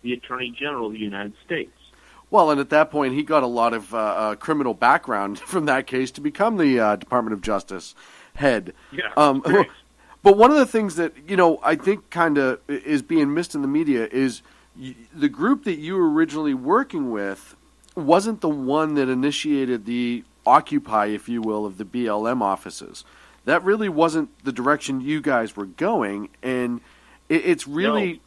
the Attorney General of the United States. Well, and at that point, he got a lot of criminal background from that case to become the Department of Justice head. Yeah, but one of the things that, I think kind of is being missed in the media is the group that you were originally working with wasn't the one that initiated the Occupy, if you will, of the BLM offices. That really wasn't the direction you guys were going, and it's really... No.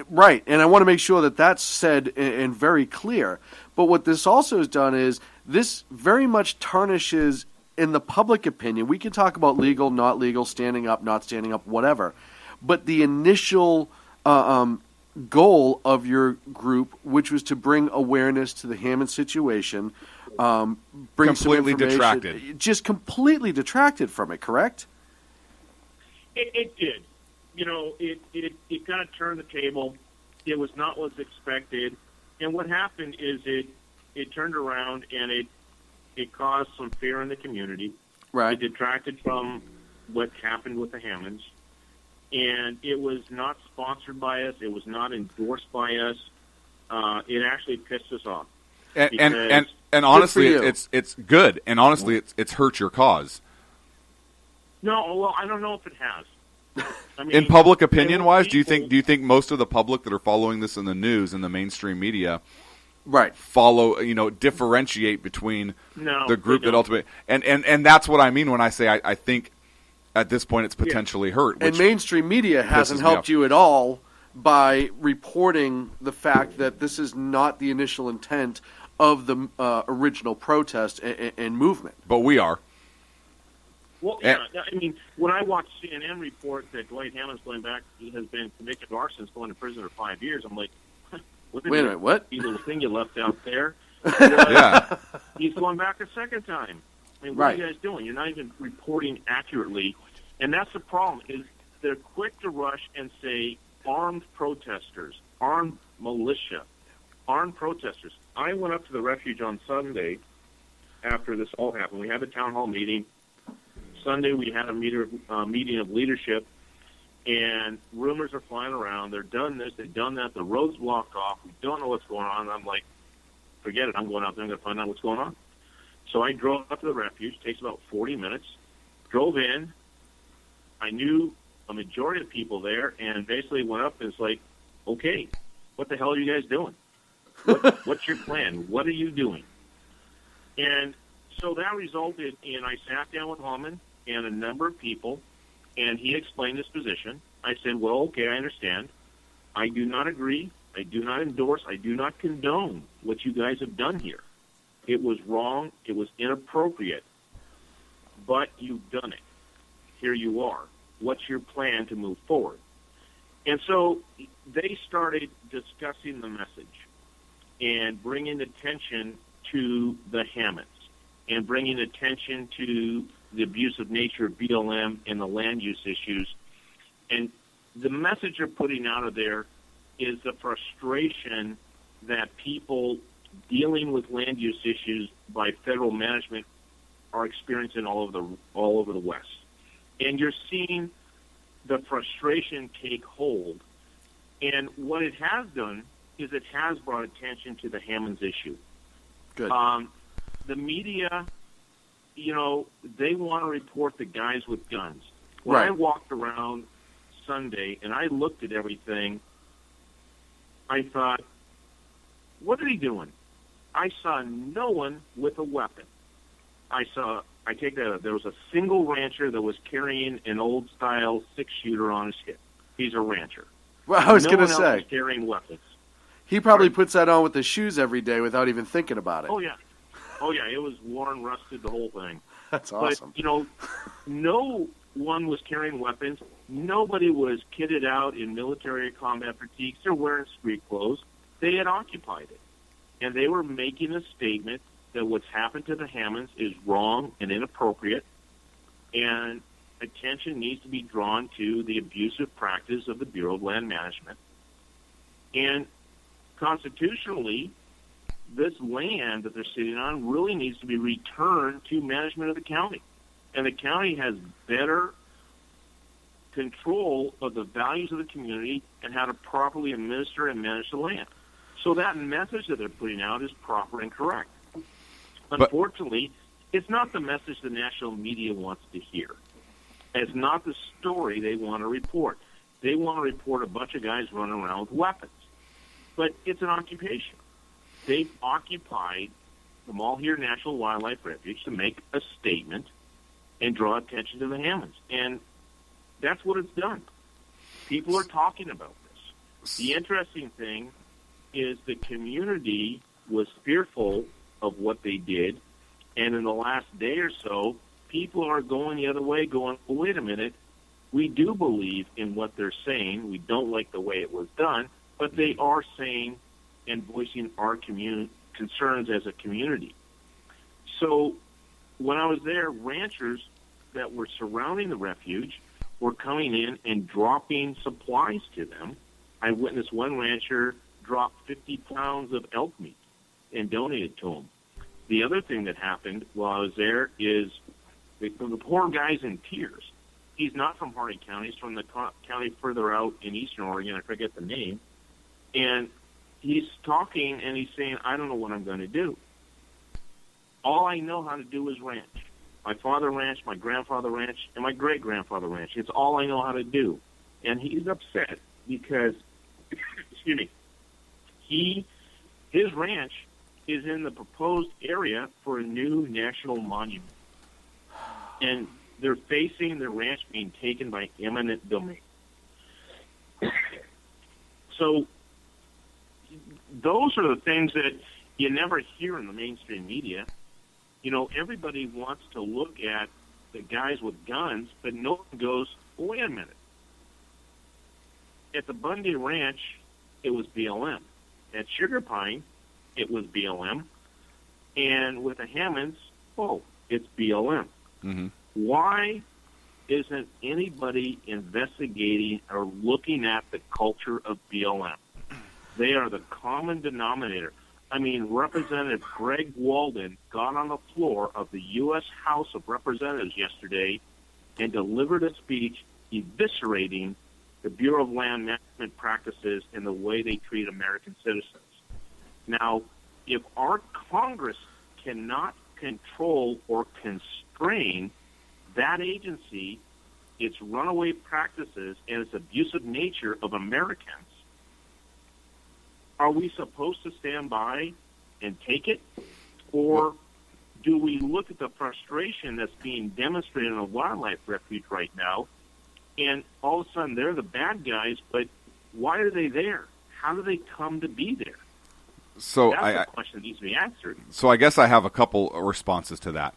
Right, and I want to make sure that that's said and very clear. But what this also has done is this very much tarnishes, in the public opinion, we can talk about legal, not legal, standing up, not standing up, whatever. But the initial goal of your group, which was to bring awareness to the Hammond situation, bring completely some information, detracted. Just completely detracted from it, correct? It did. It kind of turned the table. It was not what was expected. And what happened is it turned around and it caused some fear in the community. Right. It detracted from what happened with the Hammonds. And it was not sponsored by us. It was not endorsed by us. It actually pissed us off. And honestly, it's good. And honestly, it's hurt your cause. No, well, I don't know if it has. I mean, in public opinion wise, do you think most of the public that are following this in the news and the mainstream media differentiate between the group that ultimately and that's what I mean when I say I think at this point it's potentially hurt. And mainstream media hasn't helped you at all by reporting the fact that this is not the initial intent of the original protest and movement. But we are. Well, yeah, I mean, when I watch CNN report that Dwight Hammond's has been convicted of arson, going to prison for 5 years, I'm like, wait a minute, what? The little thing you left out there. Yeah. He's going back a second time. I mean, what are you guys doing? You're not even reporting accurately. And that's the problem, is they're quick to rush and say armed protesters, armed militia, armed protesters. I went up to the refuge on Sunday after this all happened. We had a town hall meeting. Sunday we had a meeting of leadership, and rumors are flying around. They're done this, they've done that. The road's blocked off. We don't know what's going on. And I'm like, forget it. I'm going out there. I'm going to find out what's going on. So I drove up to the refuge. It takes about 40 minutes. Drove in. I knew a majority of people there, and basically went up and was like, okay, what the hell are you guys doing? What's your plan? What are you doing? And so that resulted in I sat down with Hammond and a number of people, and he explained his position. I said, well, okay, I understand. I do not agree. I do not endorse. I do not condone what you guys have done here. It was wrong. It was inappropriate. But you've done it. Here you are. What's your plan to move forward? And so they started discussing the message and bringing attention to the Hammonds and bringing attention to the abusive nature of BLM and the land use issues. And the message they're putting out of there is the frustration that people dealing with land use issues by federal management are experiencing all over the West. And you're seeing the frustration take hold. And what it has done is it has brought attention to the Hammonds issue. Good. The media, they want to report the guys with guns. When Right. I walked around Sunday and I looked at everything, I thought, what are they doing? I saw no one with a weapon. There was a single rancher that was carrying an old-style 6-shooter on his hip. He's a rancher. Well, I was going to No one else say. was carrying weapons. He probably puts that on with his shoes every day without even thinking about it. Oh yeah, it was worn, rusted, the whole thing. That's awesome. But no one was carrying weapons. Nobody was kitted out in military combat fatigues. They're wearing street clothes. They had occupied it, and they were making a statement that what's happened to the Hammonds is wrong and inappropriate, and attention needs to be drawn to the abusive practice of the Bureau of Land Management. And constitutionally, this land that they're sitting on really needs to be returned to management of the county. And the county has better control of the values of the community and how to properly administer and manage the land. So that message that they're putting out is proper and correct. Unfortunately, it's not the message the national media wants to hear. It's not the story they want to report. They want to report a bunch of guys running around with weapons. But it's an occupation. They've occupied the Malheur National Wildlife Refuge to make a statement and draw attention to the Hammonds. And that's what it's done. People are talking about this. The interesting thing is the community was fearful of what they did, and in the last day or so, people are going the other way, going, well, wait a minute, we do believe in what they're saying. We don't like the way it was done, but they are saying and voicing our concerns as a community. So when I was there, ranchers that were surrounding the refuge were coming in and dropping supplies to them. I witnessed one rancher drop 50 pounds of elk meat and donated to them. The other thing that happened while I was there is the poor guy's in tears. He's not from Harding County. He's from the county further out in eastern Oregon. I forget the name. And he's talking, and he's saying, I don't know what I'm going to do. All I know how to do is ranch. My father ranched, my grandfather ranched, and my great-grandfather ranched. It's all I know how to do. And he's upset because, excuse me, his ranch is in the proposed area for a new national monument. And they're facing their ranch being taken by eminent domain. So those are the things that you never hear in the mainstream media. Everybody wants to look at the guys with guns, but no one goes, well, wait a minute. At the Bundy Ranch, it was BLM. At Sugar Pine, it was BLM. And with the Hammonds, it's BLM. Mm-hmm. Why isn't anybody investigating or looking at the culture of BLM? They are the common denominator. I mean, Representative Greg Walden got on the floor of the U.S. House of Representatives yesterday and delivered a speech eviscerating the Bureau of Land Management practices and the way they treat American citizens. Now, if our Congress cannot control or constrain that agency, its runaway practices, and its abusive nature of Americans, are we supposed to stand by and take it? Or do we look at the frustration that's being demonstrated in a wildlife refuge right now, and all of a sudden they're the bad guys, but why are they there? How do they come to be there? So that's the question that needs to be answered. So I guess I have a couple responses to that.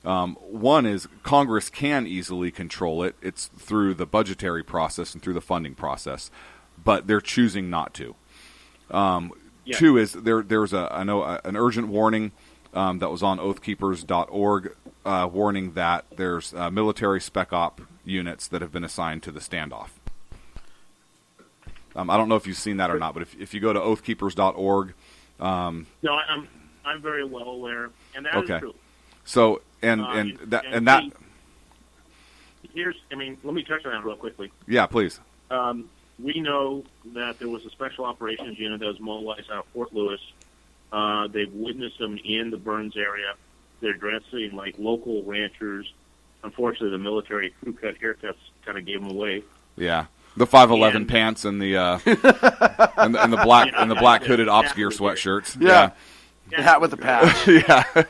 One is Congress can easily control it. It's through the budgetary process and through the funding process, but they're choosing not to. Yeah. Two is there's an urgent warning that was on oathkeepers.org warning that there's military spec op units that have been assigned to the standoff. I don't know if you've seen that or not, but if you go to oathkeepers.org. No, I'm very well aware, and that is true. So let me touch on that real quickly. Yeah, please. We know that there was a special operations unit that was mobilized out of Fort Lewis. They've witnessed them in the Burns area. They're dressing like local ranchers. Unfortunately, the military crew cut haircuts kind of gave them away. Yeah, the 511 pants and the and the black hooded ops gear sweatshirts. Yeah. The hat with the patch. Yeah.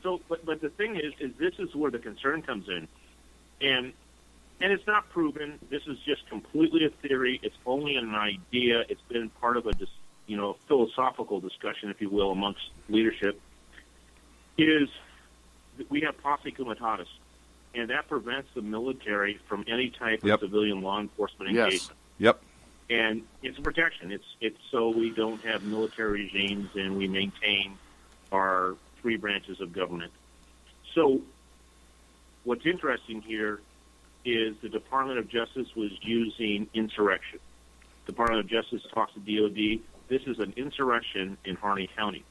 So, but the thing is this is where the concern comes in, and And it's not proven. This is just completely a theory. It's only an idea. It's been part of a philosophical discussion, if you will, amongst leadership, is that we have posse comitatus, and that prevents the military from any type of civilian law enforcement engagement. Yep. And it's a protection. It's so we don't have military regimes, and we maintain our three branches of government. So what's interesting here is the Department of Justice was using insurrection. The Department of Justice talks to DOD. This is an insurrection in Harney County.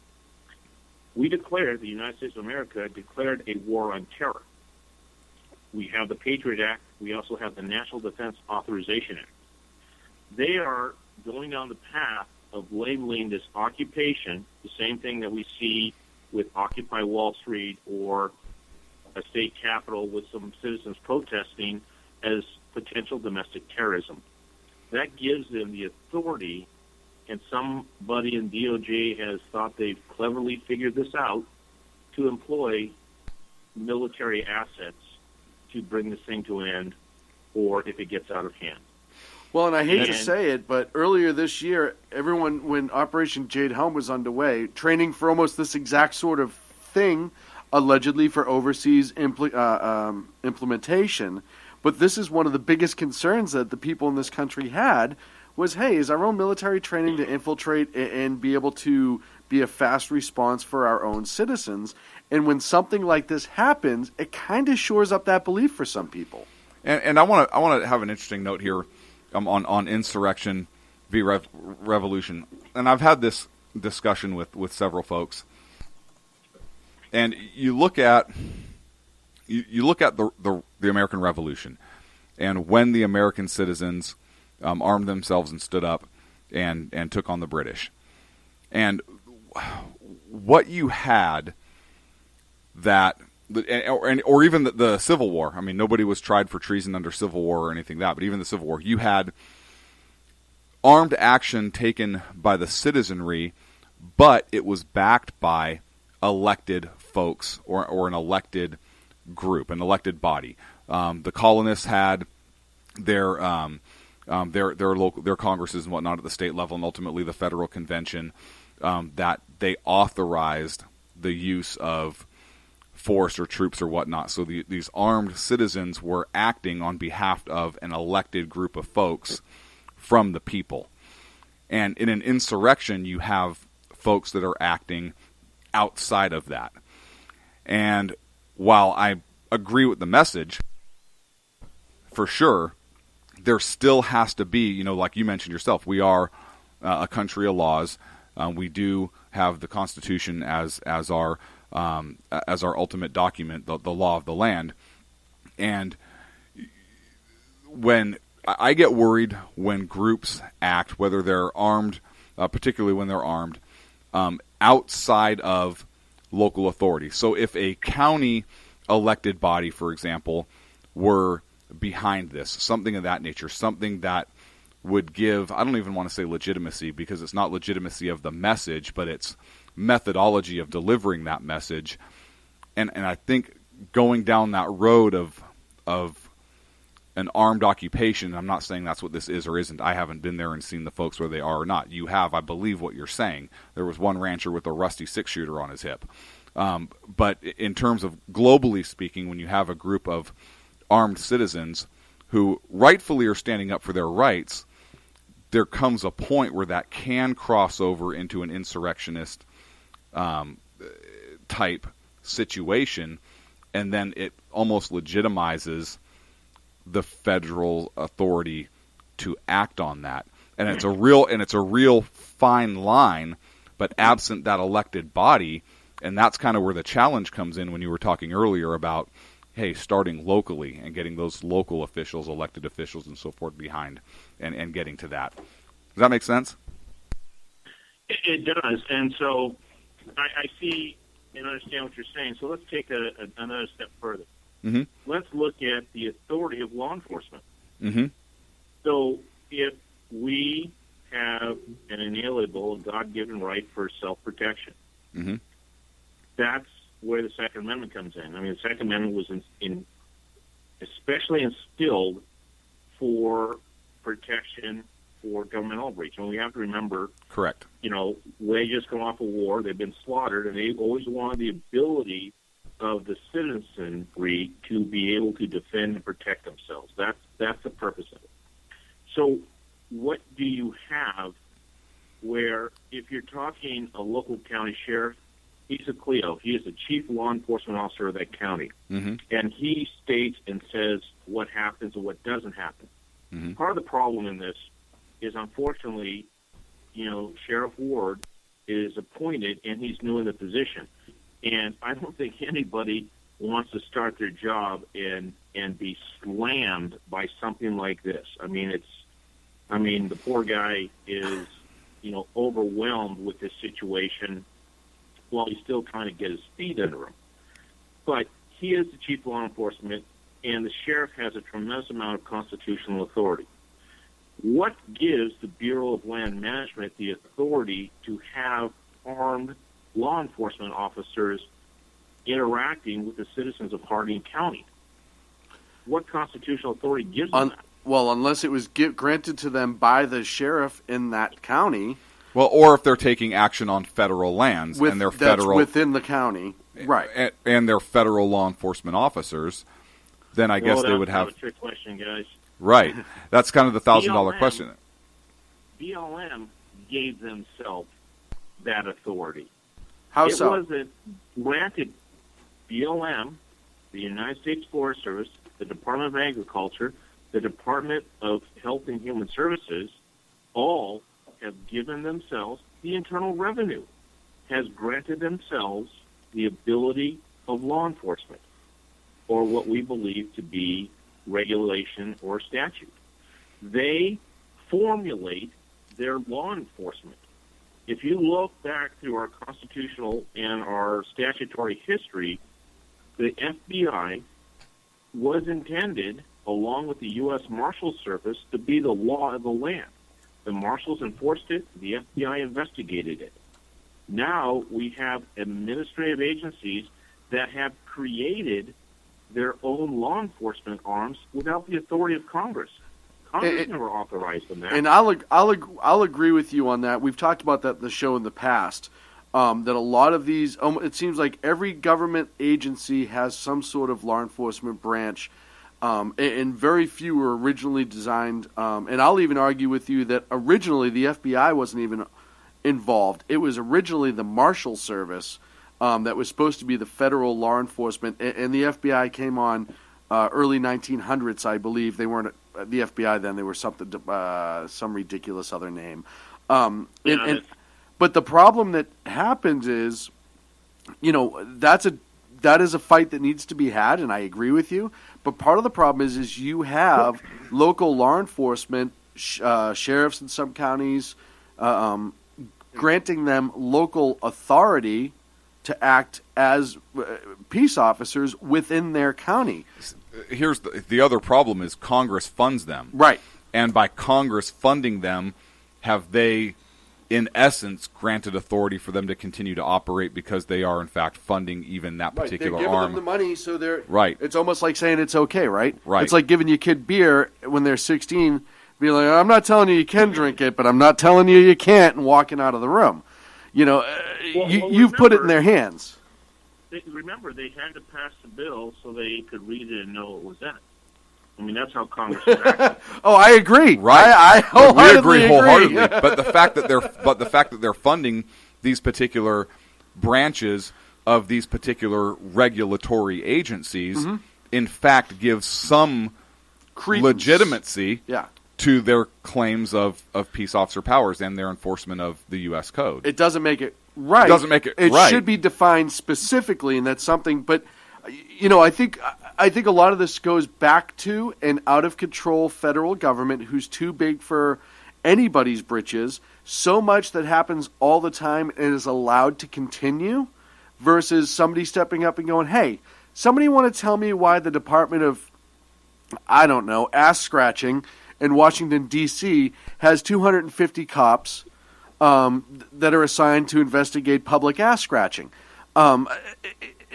We declared, the United States of America declared a war on terror. We have the Patriot Act. We also have the National Defense Authorization Act. They are going down the path of labeling this occupation, the same thing that we see with Occupy Wall Street or a state capitol with some citizens protesting, as potential domestic terrorism. That gives them the authority, and somebody in DOJ has thought they've cleverly figured this out, to employ military assets to bring this thing to an end, or if it gets out of hand. Well, and I hate to say it, but earlier this year, everyone, when Operation Jade Helm was underway, training for almost this exact sort of thing, allegedly for overseas implementation. But this is one of the biggest concerns that the people in this country had was, hey, is our own military training to infiltrate and be able to be a fast response for our own citizens? And when something like this happens, it kind of shores up that belief for some people. And I want to have an interesting note here on insurrection v. revolution. And I've had this discussion with several folks. And you look at the American Revolution, and when the American citizens armed themselves and stood up and took on the British, and what you had that, or even the Civil War. I mean, nobody was tried for treason under Civil War or anything like that, but even the Civil War, you had armed action taken by the citizenry, but it was backed by elected folks or an elected group, an elected body. The colonists had their congresses and whatnot at the state level, and ultimately the federal convention, that they authorized the use of force or troops or whatnot. So these armed citizens were acting on behalf of an elected group of folks from the people. And in an insurrection, you have folks that are acting outside of that. And while I agree with the message, for sure, there still has to be, like you mentioned yourself, we are a country of laws. We do have the Constitution as our ultimate document, the law of the land. And when I get worried when groups act, whether they're armed, particularly when they're armed, outside of local authority. So if a county elected body, for example, were behind this, something of that nature, something that would give, I don't even want to say legitimacy, because it's not legitimacy of the message, but it's methodology of delivering that message. And I think going down that road of an armed occupation, I'm not saying that's what this is or isn't. I haven't been there and seen the folks where they are or not. You have, I believe what you're saying. There was one rancher with a rusty 6-shooter on his hip. But in terms of globally speaking, when you have a group of armed citizens who rightfully are standing up for their rights, there comes a point where that can cross over into an insurrectionist type situation, and then it almost legitimizes the federal authority to act on that. And it's a real fine line, but absent that elected body, and that's kind of where the challenge comes in when you were talking earlier about, hey, starting locally and getting those local officials, elected officials and so forth behind and getting to that. Does that make sense? It does. And so I see and understand what you're saying. So let's take another step further. Mm-hmm. Let's look at the authority of law enforcement. Mm-hmm. So if we have an inalienable, God-given right for self-protection, mm-hmm. that's where the Second Amendment comes in. I mean, the Second Amendment was especially instilled for protection for governmental overreach. And we have to remember, Correct. they just come off a war, they've been slaughtered, and they always wanted the ability of the citizenry to be able to defend and protect themselves. That's the purpose of it. So what do you have where, if you're talking a local county sheriff, he's a CLEO. He is the chief law enforcement officer of that county. Mm-hmm. And he states and says what happens and what doesn't happen. Mm-hmm. Part of the problem in this is, unfortunately, Sheriff Ward is appointed and he's new in the position. And I don't think anybody wants to start their job and be slammed by something like this. The poor guy is, overwhelmed with this situation while he's still trying to get his feet under him. But he is the chief law enforcement, and the sheriff has a tremendous amount of constitutional authority. What gives the Bureau of Land Management the authority to have armed law enforcement officers interacting with the citizens of Hardin County? What constitutional authority gives them that? Well, unless it was granted to them by the sheriff in that county. Well, or if they're taking action on federal lands and they're federal within the county, right? And they're federal law enforcement officers, then I guess they would have. That's a trick question, guys. Right, that's kind of the $1,000 question. BLM gave themselves that authority. How so? It wasn't granted. BLM, the United States Forest Service, the Department of Agriculture, the Department of Health and Human Services, all have given themselves, the Internal Revenue has granted themselves the ability of law enforcement, or what we believe to be regulation or statute. They formulate their law enforcement. If you look back through our constitutional and our statutory history, the FBI was intended, along with the U.S. Marshal Service, to be the law of the land. The Marshals enforced it. The FBI investigated it. Now we have administrative agencies that have created their own law enforcement arms without the authority of Congress. Congress never authorized them that. And I'll agree with you on that. We've talked about that in the show in the past. That a lot of these, it seems like every government agency has some sort of law enforcement branch. And very few were originally designed. And I'll even argue with you that originally the FBI wasn't even involved. It was originally the Marshal Service that was supposed to be the federal law enforcement. And the FBI came on early 1900s, I believe. They weren't the FBI then. They were some ridiculous other name. But the problem that happens is, that is a fight that needs to be had, and I agree with you. But part of the problem is you have local law enforcement, sheriffs in some counties, granting them local authority to act as peace officers within their county. Here's the other problem is Congress funds them. Right. And by Congress funding them, have they, in essence, granted authority for them to continue to operate because they are, in fact, funding even that particular They're giving arm. them the money, so they're right. It's almost like saying it's okay, right? Right. It's like giving your kid beer when they're 16, be like, I'm not telling you can drink it, but I'm not telling you can't, and walking out of the room. You've put it in their hands. Remember, they had to pass the bill so they could read it and know what was in it. I mean, that's how Congress acted. Oh, I agree. Right, I wholeheartedly we agree wholeheartedly. But the fact that they're funding these particular branches of these particular regulatory agencies, in fact, gives some legitimacy to their claims of peace officer powers and their enforcement of the U.S. Code. It doesn't make it right. It doesn't make it It right. should be defined specifically, and that's something. But I think a lot of this goes back to an out of control federal government who's too big for anybody's britches. So much that happens all the time and is allowed to continue, versus somebody stepping up and going, "Hey, somebody want to tell me why the Department of, I don't know, ass scratching in Washington, D.C. has 250 cops that are assigned to investigate public ass scratching."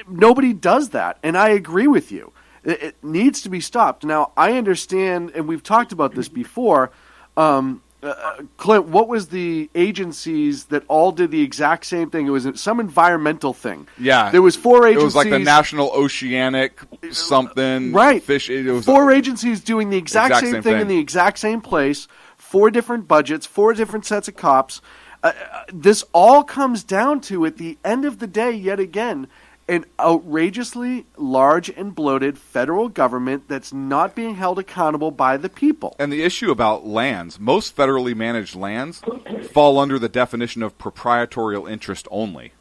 Nobody does that, and I agree with you. It needs to be stopped. Now, I understand, and we've talked about this before. Clint, what was the agencies that all did the exact same thing? It was some environmental thing. Yeah. There was 4 agencies. It was like the National Oceanic something. Right. Fish. It was 4 agencies doing the exact same thing in the exact same place, 4 different budgets, 4 different sets of cops. This all comes down to, at the end of the day, yet again, an outrageously large and bloated federal government that's not being held accountable by the people. And the issue about lands, most federally managed lands fall under the definition of proprietorial interest only.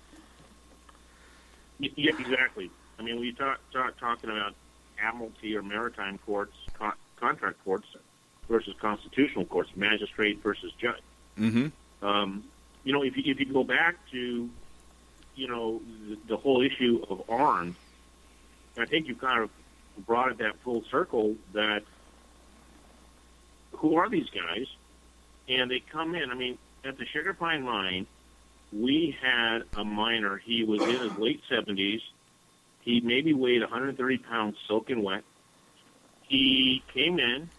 Yeah, exactly. I mean, when you talking about admiralty or maritime courts, contract courts versus constitutional courts, magistrate versus judge. Mm-hmm. If you go back to the whole issue of arms, I think you kind of brought it that full circle that who are these guys? And they come in. I mean, at the Sugar Pine Mine, we had a miner. He was in his late 70s. He maybe weighed 130 pounds soaking wet. He came in,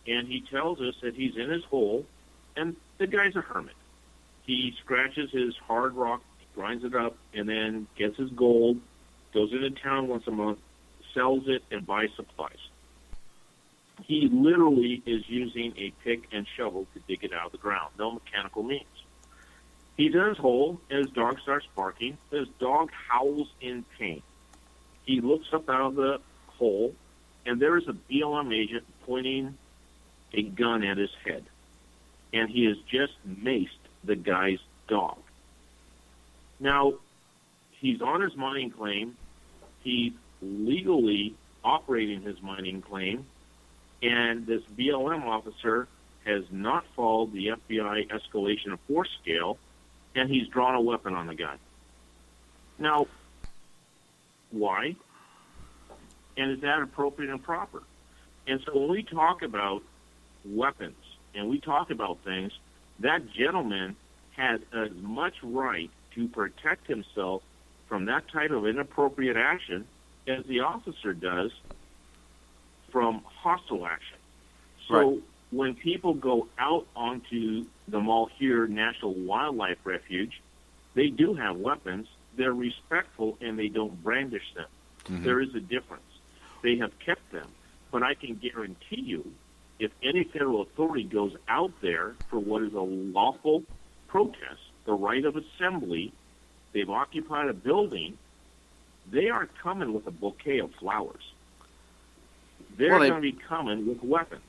and he tells us that he's in his hole, and the guy's a hermit. He scratches his hard rock, grinds it up, and then gets his gold, goes into town once a month, sells it, and buys supplies. He literally is using a pick and shovel to dig it out of the ground. No mechanical means. He's in his hole, and his dog starts barking. His dog howls in pain. He looks up out of the hole, and there is a BLM agent pointing a gun at his head. And he has just maced the guy's dog. Now, he's on his mining claim. He's legally operating his mining claim. And this BLM officer has not followed the FBI escalation of force scale, and he's drawn a weapon on the guy. Now, why? And is that appropriate and proper? And so when we talk about weapons and we talk about things, that gentleman has as much right to protect himself from that type of inappropriate action as the officer does from hostile action. So when people go out onto the Malheur National Wildlife Refuge, they do have weapons. They're respectful, and they don't brandish them. Mm-hmm. There is a difference. They have kept them. But I can guarantee you, if any federal authority goes out there for what is a lawful protest, the right of assembly, they've occupied a building, they aren't coming with a bouquet of flowers. They're going to be coming with weapons.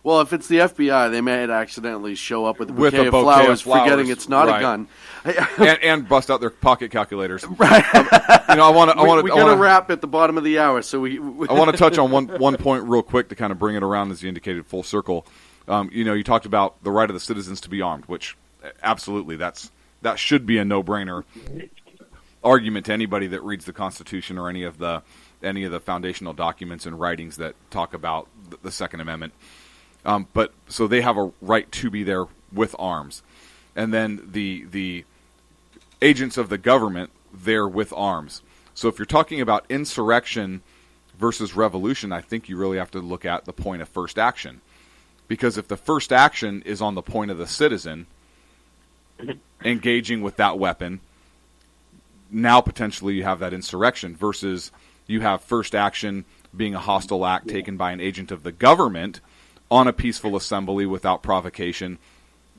Well, if it's the FBI, they may accidentally show up with a bouquet of flowers, forgetting it's not a gun, and bust out their pocket calculators. Right. I want to. We got to wrap at the bottom of the hour, so we I want to touch on one point real quick to kind of bring it around, as you indicated, full circle. You talked about the right of the citizens to be armed, which absolutely that should be a no-brainer argument to anybody that reads the Constitution or any of the foundational documents and writings that talk about the Second Amendment. But so they have a right to be there with arms, and then the agents of the government there with arms. So if you're talking about insurrection versus revolution, I think you really have to look at the point of first action, because if the first action is on the point of the citizen engaging with that weapon, now potentially you have that insurrection versus you have first action being a hostile act taken by an agent of the government on a peaceful assembly without provocation.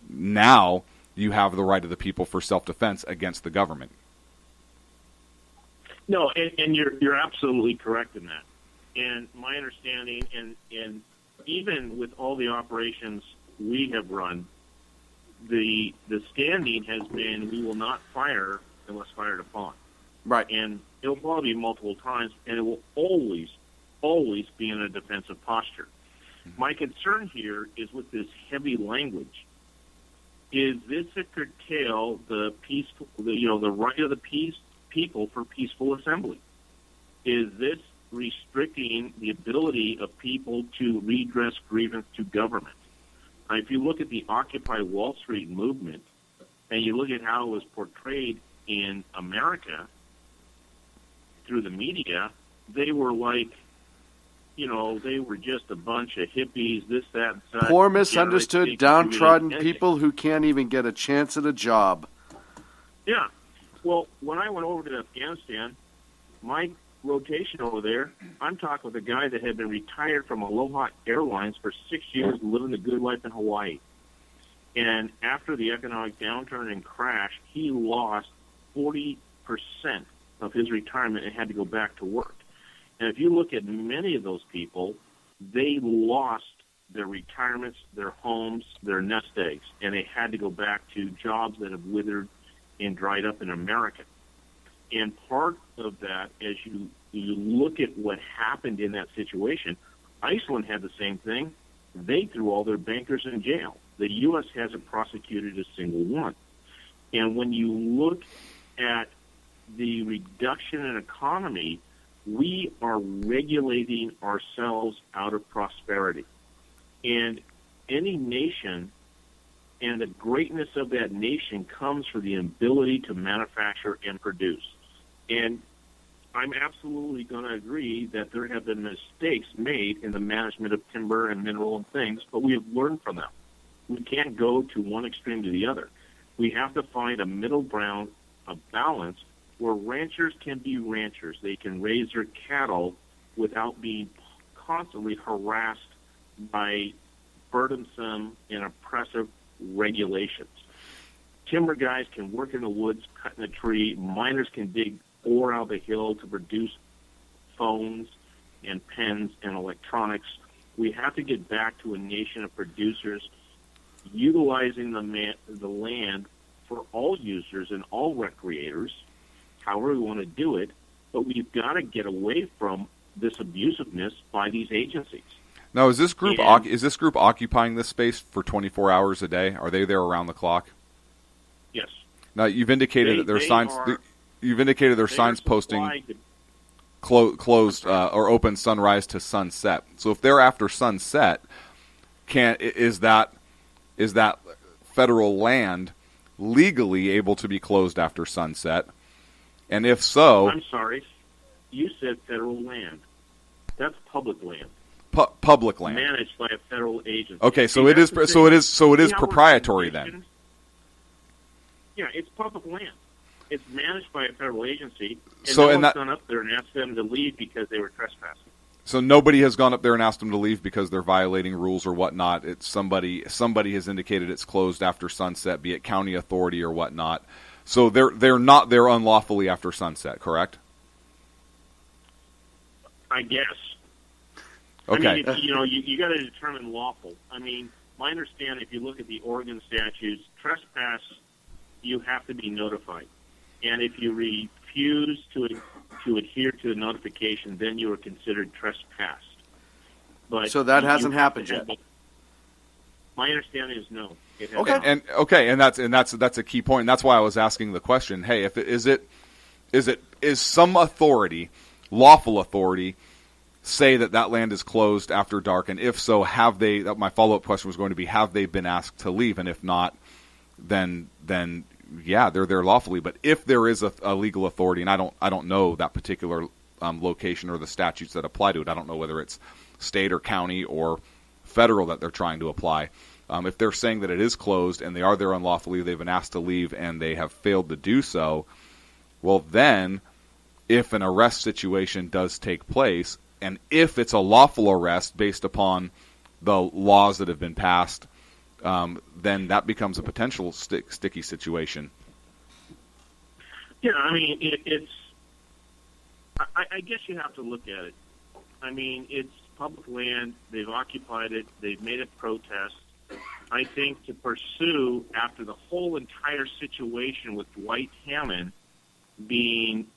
Now you have the right of the people for self-defense against the government. No, and you're absolutely correct in that. And my understanding, and even with all the operations we have run, the standing has been we will not fire unless fired upon. Right. And it'll probably be multiple times, and it will always, always be in a defensive posture. My concern here is with this heavy language. Is this to curtail the peaceful, the right of the people for peaceful assembly? Is this restricting the ability of people to redress grievance to government? Now, if you look at the Occupy Wall Street movement, and you look at how it was portrayed in America through the media, they were like they were just a bunch of hippies, this, that, and such. Poor, Generally misunderstood, speaking, downtrodden really people who can't even get a chance at a job. Yeah. Well, when I went over to Afghanistan, my rotation over there, I'm talking with a guy that had been retired from Aloha Airlines for 6 years, living the good life in Hawaii. And after the economic downturn and crash, he lost 40% of his retirement and had to go back to work. And if you look at many of those people, they lost their retirements, their homes, their nest eggs, and they had to go back to jobs that have withered and dried up in America. And part of that, as you look at what happened in that situation, Iceland had the same thing. They threw all their bankers in jail. The U.S. hasn't prosecuted a single one. And when you look at the reduction in economy, we are regulating ourselves out of prosperity. And any nation and the greatness of that nation comes from the ability to manufacture and produce. And I'm absolutely going to agree that there have been mistakes made in the management of timber and mineral and things, but we have learned from them. We can't go to one extreme to the other. We have to find a middle ground, a balance, where ranchers can be ranchers. They can raise their cattle without being constantly harassed by burdensome and oppressive regulations. Timber guys can work in the woods, cutting a tree. Miners can dig ore out of the hill to produce phones and pens and electronics. We have to get back to a nation of producers utilizing the land for all users and all recreators, however we want to do it, but we've got to get away from this abusiveness by these agencies. Now, is this group occupying this space for 24 hours a day? Are they there around the clock? Yes. Now, you've indicated that there's signs. You've indicated there's signs posting closed or open sunrise to sunset. So, if they're after sunset, is that federal land legally able to be closed after sunset? And if so, I'm sorry, you said federal land. That's public land. Public land managed by a federal agency. Okay, so it is proprietary then. Yeah, it's public land. It's managed by a federal agency, and so, no one's gone up there and asked them to leave because they were trespassing. So nobody has gone up there and asked them to leave because they're violating rules or whatnot. It's somebody has indicated it's closed after sunset, be it county authority or whatnot. So they're not there unlawfully after sunset, correct? I guess. Okay. I mean, you got to determine lawful. I mean, my understanding, if you look at the Oregon statutes, trespass, you have to be notified. And if you refuse to adhere to the notification, then you are considered trespassed. But so that hasn't happened yet. My understanding is no. It has Okay, and that's a key point. And that's why I was asking the question. Hey, if is some authority, lawful authority, say that land is closed after dark, and if so, have they? My follow-up question was going to be: have they been asked to leave? And if not, then yeah, they're there lawfully. But if there is a legal authority, and I don't know that particular location or the statutes that apply to it. I don't know whether it's state or county or federal that they're trying to apply. If they're saying that it is closed and they are there unlawfully, they've been asked to leave and they have failed to do so, well then, if an arrest situation does take place, and if it's a lawful arrest based upon the laws that have been passed, then that becomes a potential sticky situation. Yeah, I mean, it's. I guess you have to look at it. I mean, it's public land. They've occupied it. They've made a protest. I think to pursue, after the whole entire situation with Dwight Hammond being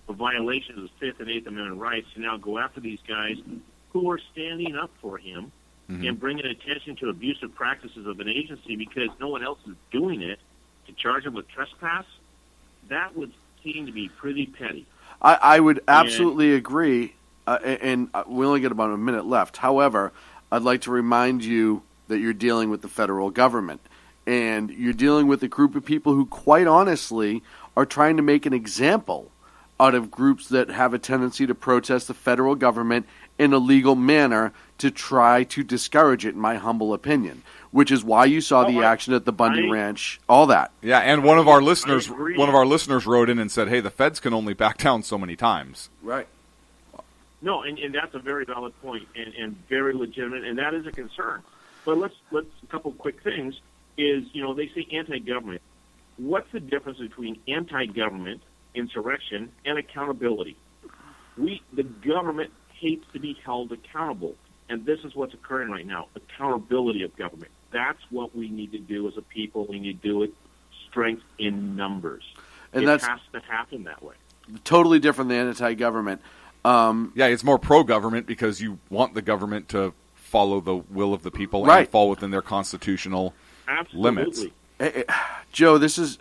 a violation of the Fifth and Eighth Amendment rights, to now go after these guys who are standing up for him and bringing attention to abusive practices of an agency because no one else is doing it, to charge him with trespass, that would seem to be pretty petty. I would absolutely agree, and we only get about a minute left. However, I'd like to remind you that you're dealing with the federal government, and you're dealing with a group of people who, quite honestly, are trying to make an example out of groups that have a tendency to protest the federal government in a legal manner to try to discourage it, in my humble opinion, which is why you saw the action at the Bundy Ranch, all that. Yeah, and one of our listeners wrote in and said, hey, the feds can only back down so many times. Right. No, and that's a very valid point and very legitimate, and that is a concern. But let's a couple quick things is, they say anti-government. What's the difference between anti-government, insurrection, and accountability? The government hates to be held accountable, and this is what's occurring right now, accountability of government. That's what we need to do as a people. We need to do it strength in numbers. And it has to happen that way. Totally different than anti-government. It's more pro-government because you want the government to follow the will of the people right. and fall within their constitutional limits. Joe, this has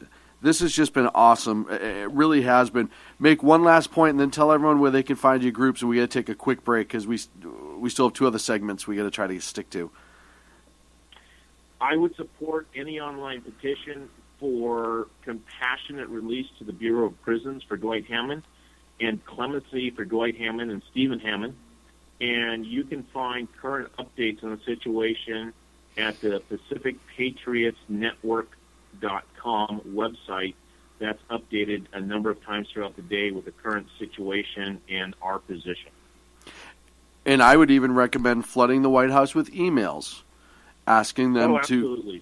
just been awesome. It really has been. Make one last point and then tell everyone where they can find your groups, and we got to take a quick break because we still have 2 other segments we got to try to stick to. I would support any online petition for compassionate release to the Bureau of Prisons for Dwight Hammond and clemency for Dwight Hammond and Stephen Hammond. And you can find current updates on the situation at the PacificPatriotsNetwork.com website. That's updated a number of times throughout the day with the current situation and our position. And I would even recommend flooding the White House with emails, asking them to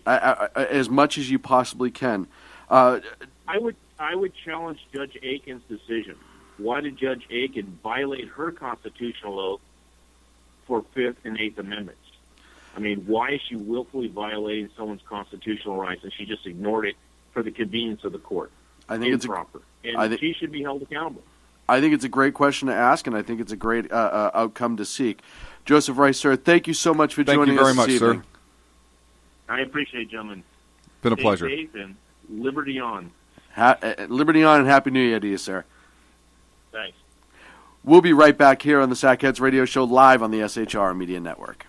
as much as you possibly can. I would challenge Judge Aiken's decision. Why did Judge Aiken violate her constitutional oath for 5th and 8th Amendments? I mean, why is she willfully violating someone's constitutional rights, and she just ignored it for the convenience of the court? I think improper. She should be held accountable. I think it's a great question to ask, and I think it's a great outcome to seek. Joseph Rice, sir, thank you so much for joining us this evening. Sir. I appreciate it, gentlemen. Been a pleasure. Stay safe and liberty on. Liberty on, and Happy New Year to you, sir. Thanks. We'll be right back here on the Sackheads Radio Show live on the SHR Media Network.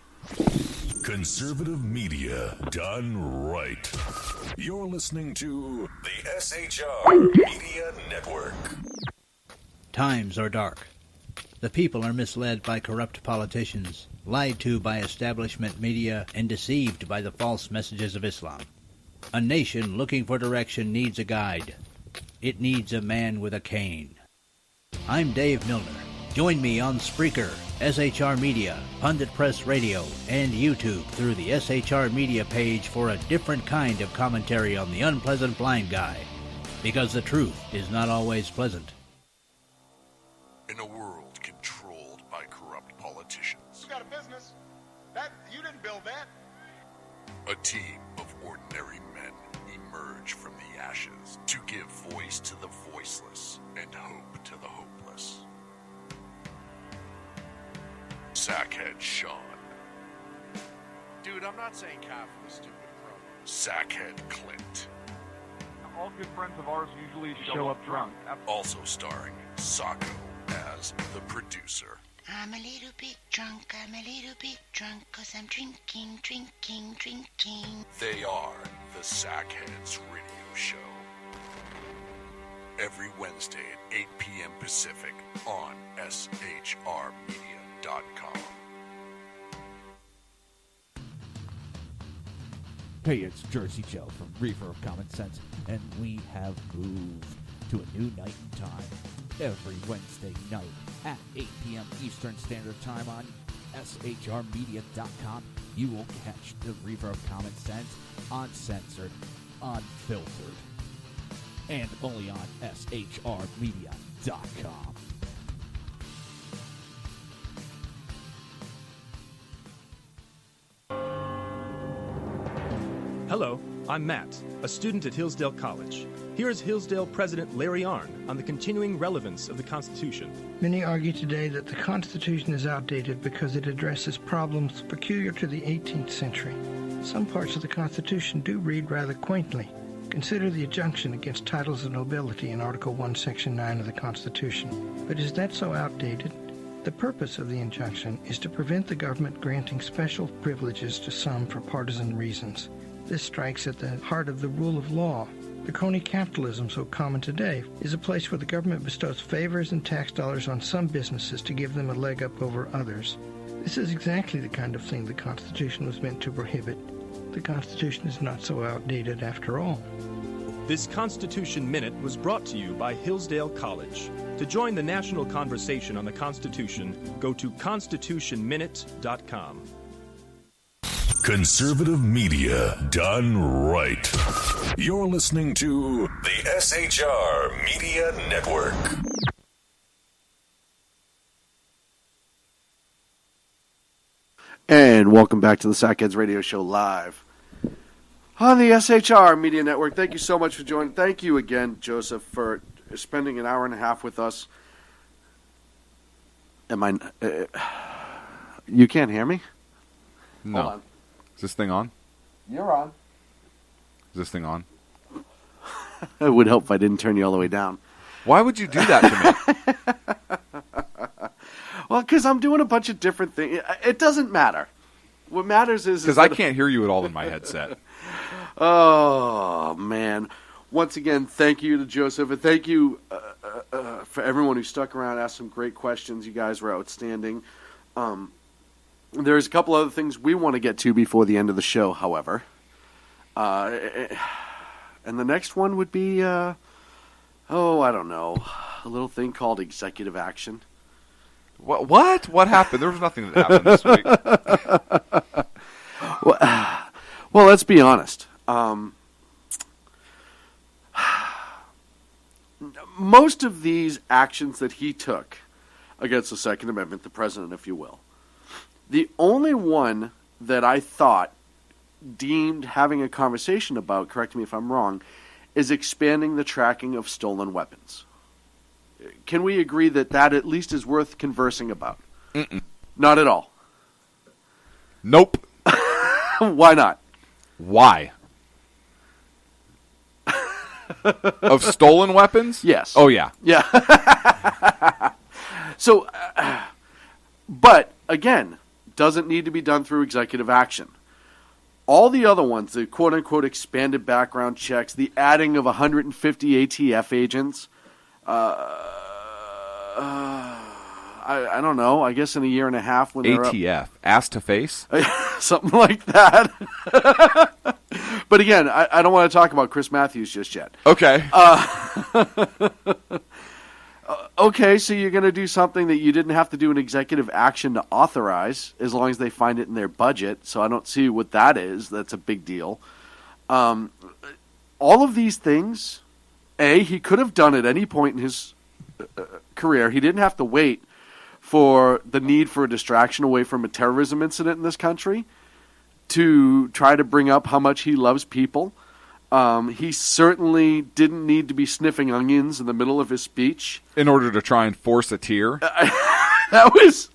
Conservative media done right. You're listening to the SHR Media Network. Times are dark. The people are misled by corrupt politicians, lied to by establishment media, and deceived by the false messages of Islam. A nation looking for direction needs a guide. It needs a man with a cane. I'm Dave Milner. Join me on Spreaker, SHR Media, Pundit Press Radio, and YouTube through the SHR Media page for a different kind of commentary on the unpleasant blind guy. Because the truth is not always pleasant. In a world controlled by corrupt politicians. You got a business. You didn't build that. A team of ordinary men emerge from the ashes to give voice to the voiceless and hope to the hopeless. Sackhead Sean. Dude, I'm not saying cow for the stupid crow. Sackhead Clint. All good friends of ours usually show up drunk. Also starring Sacco as the producer. I'm a little bit drunk, 'cause I'm drinking. They are the Sackheads Radio Show. Every Wednesday at 8 p.m. Pacific on SHRmedia.com. Hey, it's Jersey Joe from Reefer of Common Sense, and we have moved to a new night and time. Every Wednesday night at 8 p.m. Eastern Standard Time on SHRmedia.com, you will catch the Reefer of Common Sense uncensored, unfiltered, and only on SHRmedia.com. Hello, I'm Matt, a student at Hillsdale College. Here is Hillsdale President Larry Arnn on the continuing relevance of the Constitution. Many argue today that the Constitution is outdated because it addresses problems peculiar to the 18th century. Some parts of the Constitution do read rather quaintly. Consider the injunction against titles of nobility in Article 1, Section 9 of the Constitution. But is that so outdated? The purpose of the injunction is to prevent the government granting special privileges to some for partisan reasons. This strikes at the heart of the rule of law. The crony capitalism so common today is a place where the government bestows favors and tax dollars on some businesses to give them a leg up over others. This is exactly the kind of thing the Constitution was meant to prohibit. The Constitution is not so outdated after all. This Constitution Minute was brought to you by Hillsdale College. To join the national conversation on the Constitution, go to constitutionminute.com. Conservative media done right. You're listening to the SHR Media Network. And welcome back to the Sackheads Radio Show live on the SHR Media Network. Thank you so much for joining. Thank you again, Joseph, for spending an hour and a half with us. You can't hear me? No. Hold on. Is this thing on? You're on. Is this thing on? It would help if I didn't turn you all the way down. Why would you do that to me? Well, because I'm doing a bunch of different things. It doesn't matter. What matters is... Because I can't hear you at all in my headset. Oh, man. Once again, thank you to Joseph, and thank you for everyone who stuck around, asked some great questions. You guys were outstanding. There's a couple other things we want to get to before the end of the show, however. And the next one would be, I don't know, a little thing called executive action. What? What happened? There was nothing that happened this week. Well, let's be honest. Most of these actions that he took against the Second Amendment, the president, if you will, the only one that I thought deemed having a conversation about, correct me if I'm wrong, is expanding the tracking of stolen weapons. Can we agree that that at least is worth conversing about? Mm-mm. Not at all. Nope. Why not? Why? Of stolen weapons? Yes. Oh, yeah. Yeah. So, but, again, doesn't need to be done through executive action. All the other ones, the quote-unquote expanded background checks, the adding of 150 ATF agents, I don't know, I guess in a year and a half when they're ATF, ass to face? Something like that. But again, I don't want to talk about Chris Matthews just yet. Okay. Okay, so you're going to do something that you didn't have to do an executive action to authorize, as long as they find it in their budget. So I don't see what that is. That's a big deal. All of these things, he could have done at any point in his career. He didn't have to wait for the need for a distraction away from a terrorism incident in this country to try to bring up how much he loves people. He certainly didn't need to be sniffing onions in the middle of his speech in order to try and force a tear. That was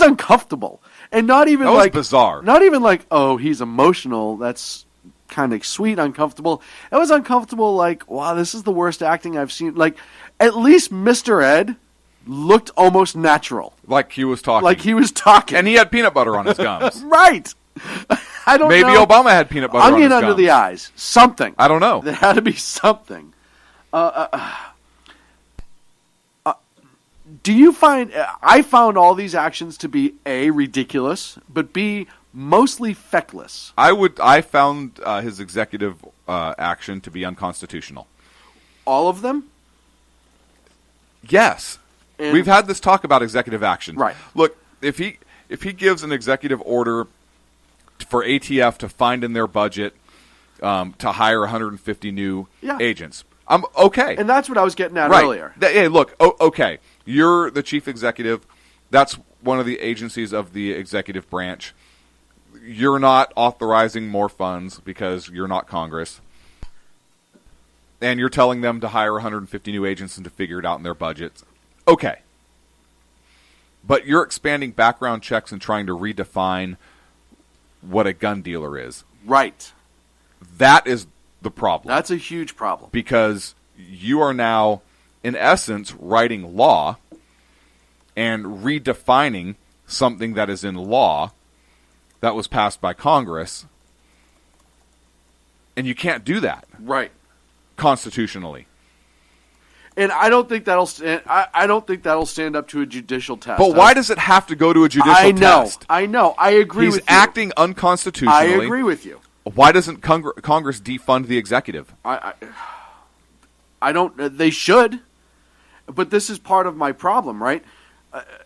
uncomfortable, and not even that was like bizarre. Not even like, oh, he's emotional. That's kind of sweet. Uncomfortable. It was uncomfortable. Like, wow, this is the worst acting I've seen. Like, at least Mr. Ed looked almost natural. Like he was talking. And he had peanut butter on his gums. Right. I don't know. Maybe Obama had peanut butter on his Onion gums. under the eyes. Something. I don't know. There had to be something. Do you find... I found all these actions to be, A, ridiculous, but B, mostly feckless. I found his executive action to be unconstitutional. All of them? Yes. And we've had this talk about executive action. Right. Look, if he gives an executive order for ATF to find in their budget to hire 150 new agents, I'm okay. And that's what I was getting at right. earlier. Hey, look, okay. You're the chief executive. That's one of the agencies of the executive branch. You're not authorizing more funds because you're not Congress. And you're telling them to hire 150 new agents and to figure it out in their budgets. Okay. But you're expanding background checks and trying to redefine what a gun dealer is. Right. That is the problem. That's a huge problem. Because you are now, in essence, writing law and redefining something that is in law that was passed by Congress And you can't do that. Right. Constitutionally. And I don't think that'll stand. I don't think that'll stand up to a judicial test. But why does it have to go to a judicial test? I know. I agree with you. He's acting unconstitutionally. I agree with you. Why doesn't Congress defund the executive? I don't. They should. But this is part of my problem, right?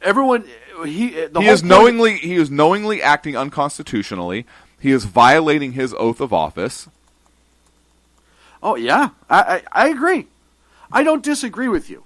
Everyone. He is knowingly acting unconstitutionally. He is violating his oath of office. Oh yeah, I agree. I don't disagree with you.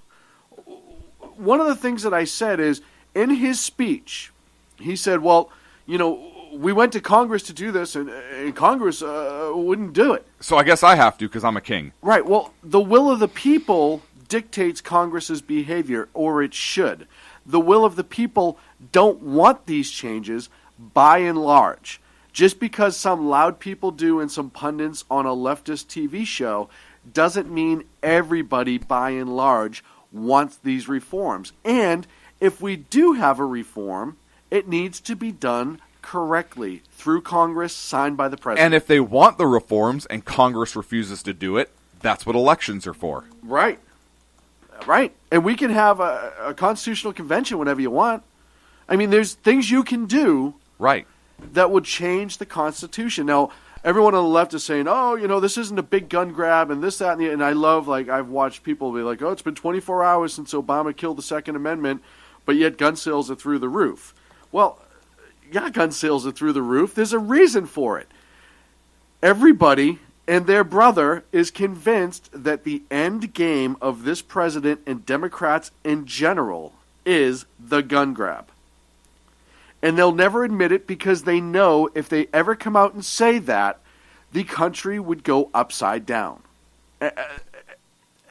One of the things that I said is, in his speech, he said, well, we went to Congress to do this, and Congress wouldn't do it. So I guess I have to because I'm a king. Right. Well, the will of the people dictates Congress's behavior, or it should. The will of the people don't want these changes by and large. Just because some loud people do and some pundits on a leftist TV show doesn't mean everybody, by and large, wants these reforms. And if we do have a reform, it needs to be done correctly through Congress, signed by the president. And if they want the reforms and Congress refuses to do it, that's what elections are for. Right. Right. And we can have a constitutional convention whenever you want. I mean, there's things you can do right that would change the Constitution. Now, everyone on the left is saying, oh, this isn't a big gun grab and this, that, and I love, I've watched people be like, oh, it's been 24 hours since Obama killed the Second Amendment, but yet gun sales are through the roof. Well, yeah, gun sales are through the roof. There's a reason for it. Everybody and their brother is convinced that the end game of this president and Democrats in general is the gun grab. And they'll never admit it because they know if they ever come out and say that, the country would go upside down.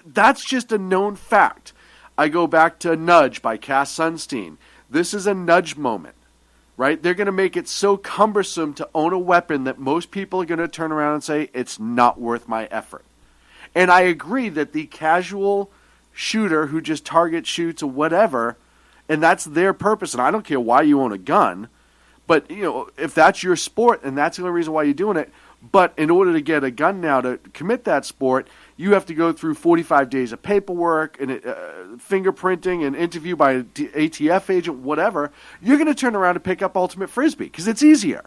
That's just a known fact. I go back to Nudge by Cass Sunstein. This is a nudge moment, right? They're going to make it so cumbersome to own a weapon that most people are going to turn around and say, it's not worth my effort. And I agree that the casual shooter who just target shoots or whatever, and that's their purpose, and I don't care why you own a gun, but if that's your sport and that's the only reason why you're doing it, but in order to get a gun now to commit that sport, you have to go through 45 days of paperwork and fingerprinting and interview by an ATF agent, whatever, you're going to turn around and pick up Ultimate Frisbee because it's easier.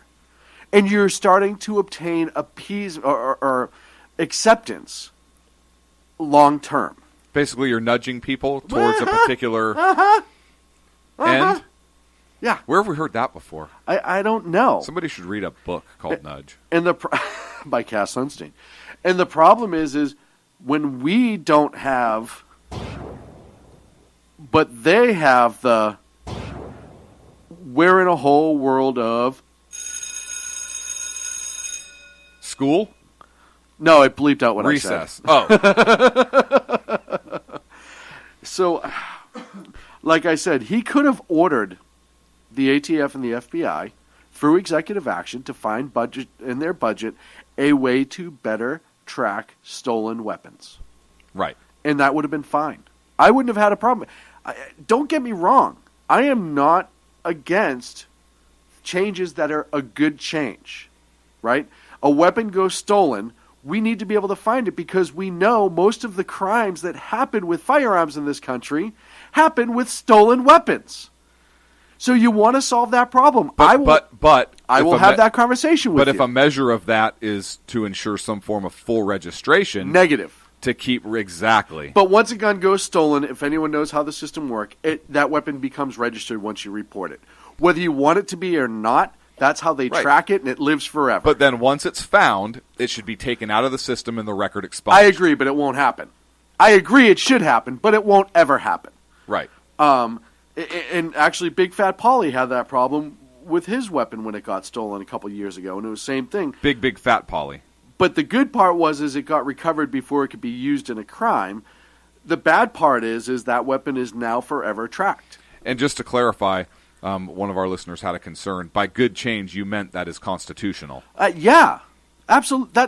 And you're starting to obtain or acceptance long term. Basically, you're nudging people towards a particular end? Yeah. Where have we heard that before? I don't know. Somebody should read a book called Nudge. And by Cass Sunstein. And the problem is when we don't have, but they have we're in a whole world of school? No, I bleeped out what Recess. I said. Oh. So, like I said, he could have ordered the ATF and the FBI through executive action to find in their budget a way to better track stolen weapons. Right. And that would have been fine. I wouldn't have had a problem. Don't get me wrong. I am not against changes that are a good change, right? A weapon goes stolen. We need to be able to find it because we know most of the crimes that happen with firearms in this country happen with stolen weapons. So you want to solve that problem. I will have that conversation with you. But if a measure of that is to ensure some form of full registration. Negative. To keep, exactly. But once a gun goes stolen, if anyone knows how the system works, that weapon becomes registered once you report it. Whether you want it to be or not, that's how they track it, and it lives forever. But then once it's found, it should be taken out of the system and the record expunged. I agree, but it won't happen. I agree it should happen, but it won't ever happen. Right. And actually, Big Fat Paulie had that problem with his weapon when it got stolen a couple years ago, and it was the same thing. Big Fat Paulie. But the good part was it got recovered before it could be used in a crime. The bad part is that weapon is now forever tracked. And just to clarify, one of our listeners had a concern. By good change, you meant that is constitutional. Yeah, absolutely.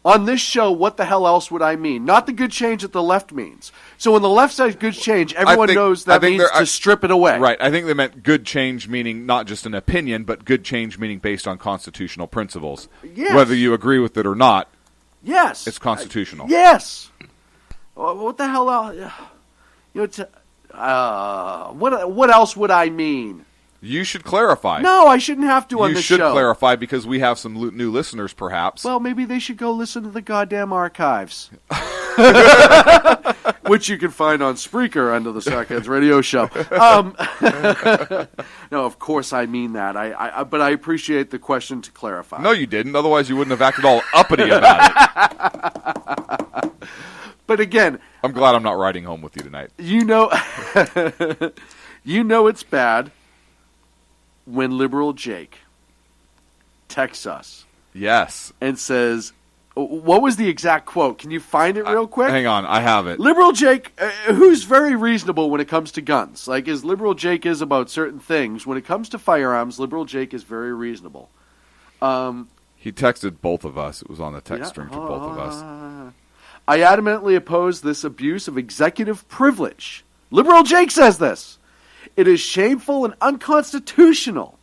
on this show, what the hell else would I mean? Not the good change that the left means. So when the left says good change, everyone knows that means to strip it away. Right. I think they meant good change meaning not just an opinion, but good change meaning based on constitutional principles. Yes. Whether you agree with it or not, yes, it's constitutional. Yes. What the hell else? What else would I mean? You should clarify. No, I shouldn't have to on this show. You should clarify because we have some new listeners, perhaps. Well, maybe they should go listen to the goddamn archives. Which you can find on Spreaker under the Sackheads Radio Show. No, of course I mean that. But I appreciate the question to clarify. No, you didn't. Otherwise, you wouldn't have acted all uppity about it. But again, I'm glad I'm not riding home with you tonight. You know it's bad when Liberal Jake texts us. Yes. And says, what was the exact quote? Can you find it real quick? Hang on, I have it. Liberal Jake, who's very reasonable when it comes to guns. Like, as Liberal Jake is about certain things, when it comes to firearms, Liberal Jake is very reasonable. He texted both of us. It was on the text string for both of us. I adamantly oppose this abuse of executive privilege. Liberal Jake says this. It is shameful and unconstitutional.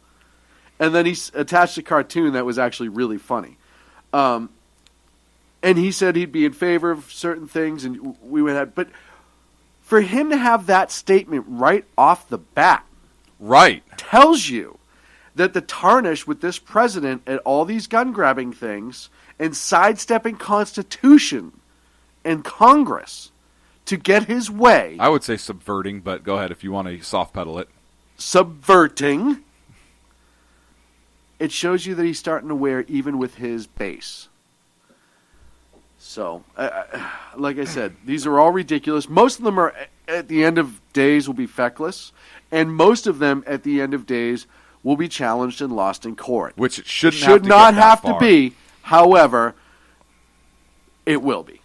And then he attached a cartoon that was actually really funny. And he said he'd be in favor of certain things, and we would have. But for him to have that statement right off the bat, right, tells you that the tarnish with this president at all these gun grabbing things and sidestepping Constitution and Congress to get his way. I would say subverting, but go ahead if you want to soft pedal it. Subverting. It shows you that he's starting to wear even with his base. So, like I said, these are all ridiculous. Most of them are, at the end of days, will be feckless. And most of them, at the end of days, will be challenged and lost in court. Which it should not have to be. However, it will be.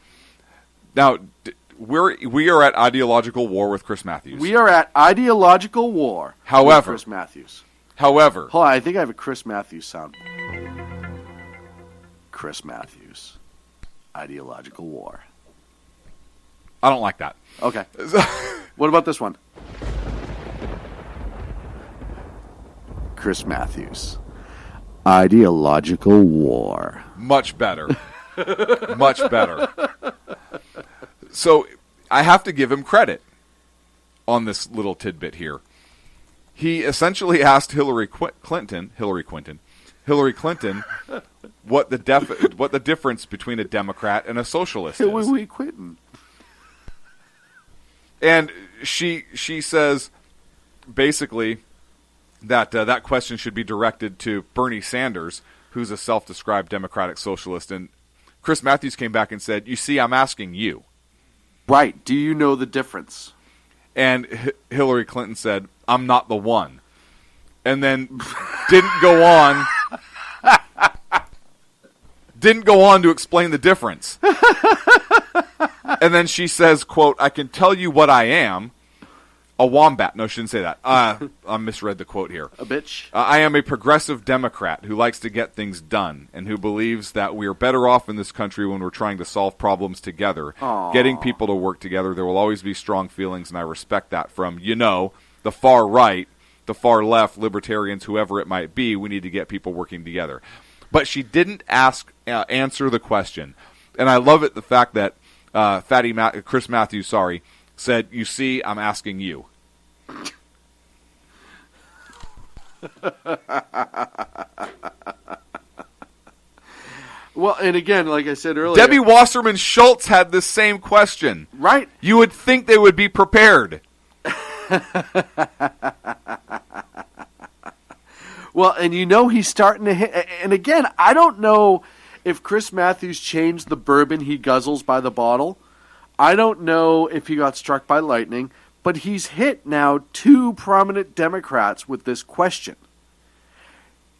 Now, we are at ideological war with Chris Matthews. We are at ideological war with Chris Matthews. However. Hold on, I think I have a Chris Matthews sound. Chris Matthews. Ideological war. I don't like that. Okay. What about this one? Chris Matthews. Ideological war. Much better. Much better. So I have to give him credit on this little tidbit here. He essentially asked Hillary Clinton, what the difference between a Democrat and a socialist is. Hillary Clinton. And she says basically that that question should be directed to Bernie Sanders, who's a self-described Democratic socialist. And Chris Matthews came back and said, "You see, I'm asking you." Right. Do you know the difference? And Hillary Clinton said, "I'm not the one." And then didn't go on to explain the difference. And then she says, quote, "I can tell you what I am. A wombat." No, she didn't say that. I misread the quote here. A bitch. "I am a progressive Democrat who likes to get things done and who believes that we are better off in this country when we're trying to solve problems together. Aww. Getting people to work together. There will always be strong feelings, and I respect that from, the far right, the far left, libertarians, whoever it might be. We need to get people working together." But she didn't answer the question. And I love it, the fact that Chris Matthews, said, "You see, I'm asking you." Well, and again, like I said earlier, Debbie Wasserman Schultz had this same question. Right. You would think they would be prepared. Well, and he's starting to hit. And again, I don't know if Chris Matthews changed the bourbon he guzzles by the bottle. I don't know if he got struck by lightning, but he's hit now 2 prominent Democrats with this question.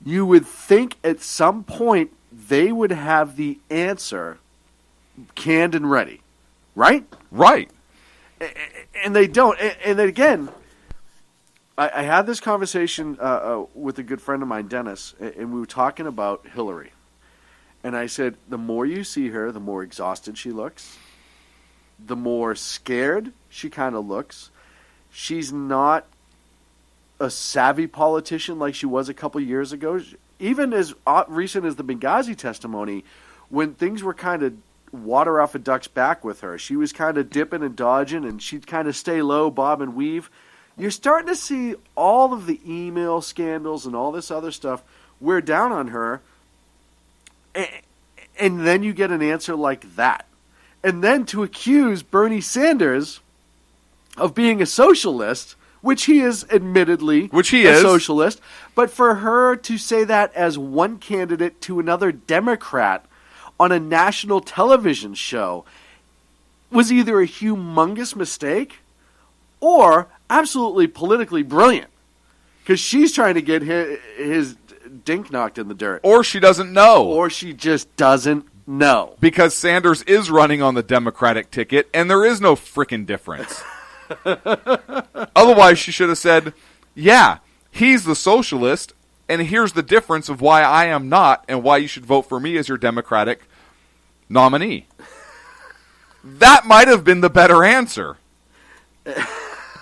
You would think at some point they would have the answer canned and ready, right? Right. And they don't. And again, I had this conversation with a good friend of mine, Dennis, and we were talking about Hillary. And I said, the more you see her, the more exhausted she looks, the more scared she kind of looks. She's not a savvy politician like she was a couple years ago. Even as recent as the Benghazi testimony, when things were kind of water off a duck's back with her, she was kind of dipping and dodging, and she'd kind of stay low, bob and weave. You're starting to see all of the email scandals and all this other stuff wear down on her, and then you get an answer like that. And then to accuse Bernie Sanders of being a socialist, which he is admittedly a socialist, but for her to say that as one candidate to another Democrat on a national television show was either a humongous mistake or absolutely politically brilliant, because she's trying to get his dink knocked in the dirt. Or she doesn't know. Or she just doesn't know. Because Sanders is running on the Democratic ticket, and there is no frickin' difference. Otherwise, she should have said, yeah, he's the socialist, and here's the difference of why I am not, and why you should vote for me as your Democratic nominee. That might have been the better answer.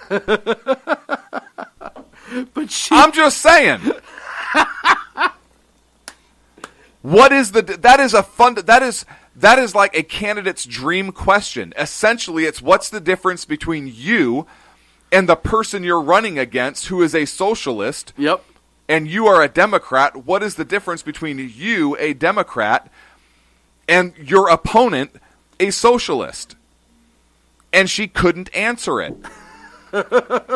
But I'm just saying. What is that is like a candidate's dream question. Essentially, it's what's the difference between you and the person you're running against who is a socialist? Yep. And you are a Democrat. What is the difference between you, a Democrat, and your opponent, a socialist? And she couldn't answer it.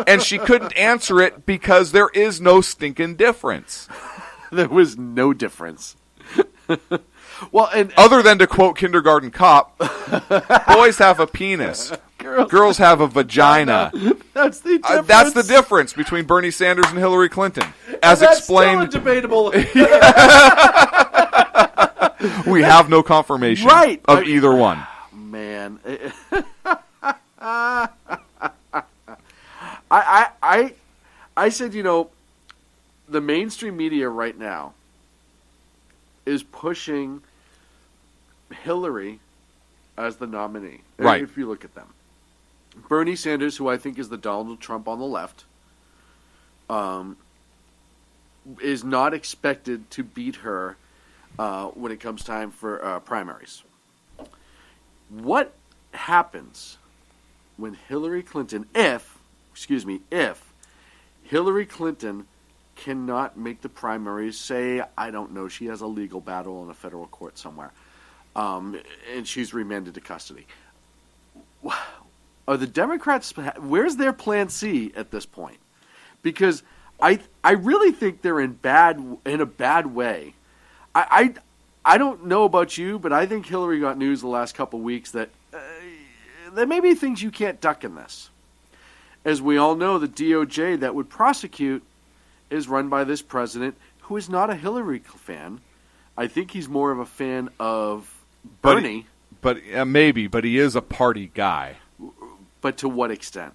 And she couldn't answer it because there is no stinking difference. There was no difference. Well, and other than to quote Kindergarten Cop, boys have a penis, girls have a vagina. That's the difference. That's the difference between Bernie Sanders and Hillary Clinton, as and that's explained. Still a debatable. We have no confirmation of either one. Man, I said, the mainstream media right now is pushing Hillary as the nominee. Right. If you look at them. Bernie Sanders, who I think is the Donald Trump on the left, is not expected to beat her when it comes time for primaries. What happens when Hillary Clinton, if Hillary Clinton cannot make the primaries, say, I don't know, she has a legal battle in a federal court somewhere, and she's remanded to custody? Are the Democrats, where's their plan C at this point? Because I really think they're in a bad way. I don't know about you, but I think Hillary got news the last couple of weeks that there may be things you can't duck in this. As we all know, the DOJ that would prosecute is run by this president who is not a Hillary fan. I think he's more of a fan of Bernie. But he is a party guy. But to what extent?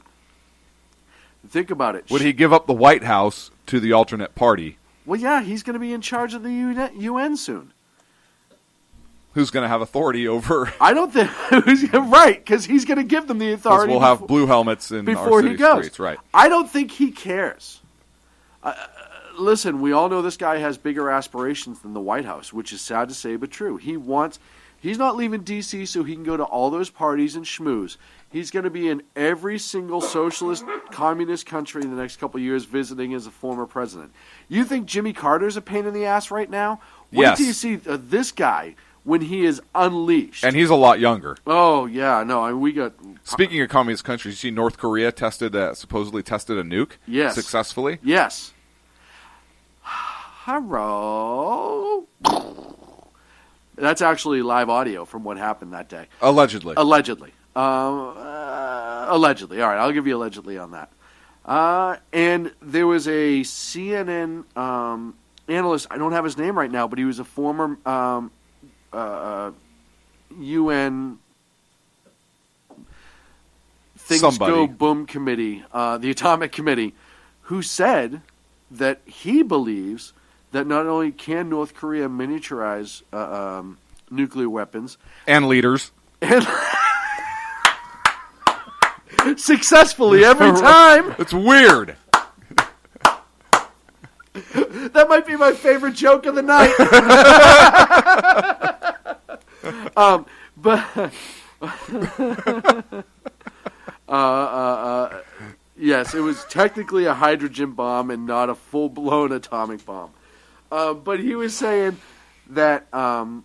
Think about it. Would he give up the White House to the alternate party? Well, yeah, he's going to be in charge of the UN soon. Who's going to have authority over? I don't think right, because he's going to give them the authority. We'll have blue helmets in before our city he goes. Streets, right? I don't think he cares. Listen, we all know this guy has bigger aspirations than the White House, which is sad to say but true. He's not leaving D.C. so he can go to all those parties and schmooze. He's going to be in every single socialist, communist country in the next couple of years visiting as a former president. You think Jimmy Carter's a pain in the ass right now? Wait till you see this guy when he is unleashed. And he's a lot younger. Oh, yeah. No, I mean, we got... Speaking of communist countries, you see North Korea supposedly tested a nuke successfully? Yes. Hello. That's actually live audio from what happened that day. Allegedly. Allegedly. All right, I'll give you allegedly on that. And there was a CNN analyst. I don't have his name right now, but he was a former UN Things Go Boom Committee, the Atomic Committee, who said that he believes that not only can North Korea miniaturize nuclear weapons and leaders, and successfully every time. It's weird. That might be my favorite joke of the night. Yes, it was technically a hydrogen bomb and not a full-blown atomic bomb. But he was saying that, and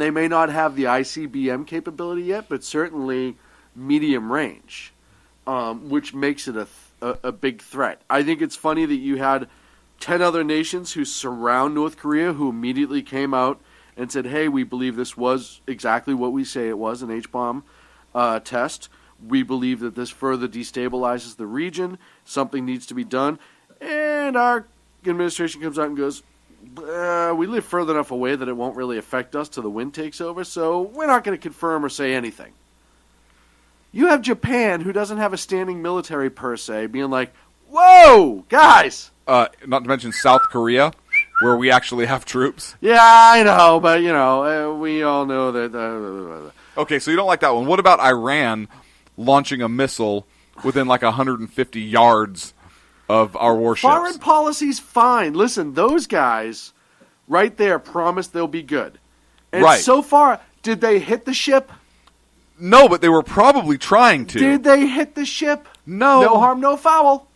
they may not have the ICBM capability yet, but certainly medium range, which makes it a big threat. I think it's funny that you had 10 other nations who surround North Korea who immediately came out and said, hey, we believe this was exactly what we say it was, an H-bomb test. We believe that this further destabilizes the region. Something needs to be done. And our administration comes out and goes, we live further enough away that it won't really affect us till the wind takes over, so we're not going to confirm or say anything. You have Japan, who doesn't have a standing military per se, being like, whoa, guys! Not to mention South Korea, where we actually have troops. Yeah, I know, but, we all know that... Okay, so you don't like that one. What about Iran launching a missile within like 150 yards of our warships? Foreign policy's fine. Listen, those guys right there promised they'll be good. And right. So far, did they hit the ship? No, but they were probably trying to. Did they hit the ship? No. No harm, no foul.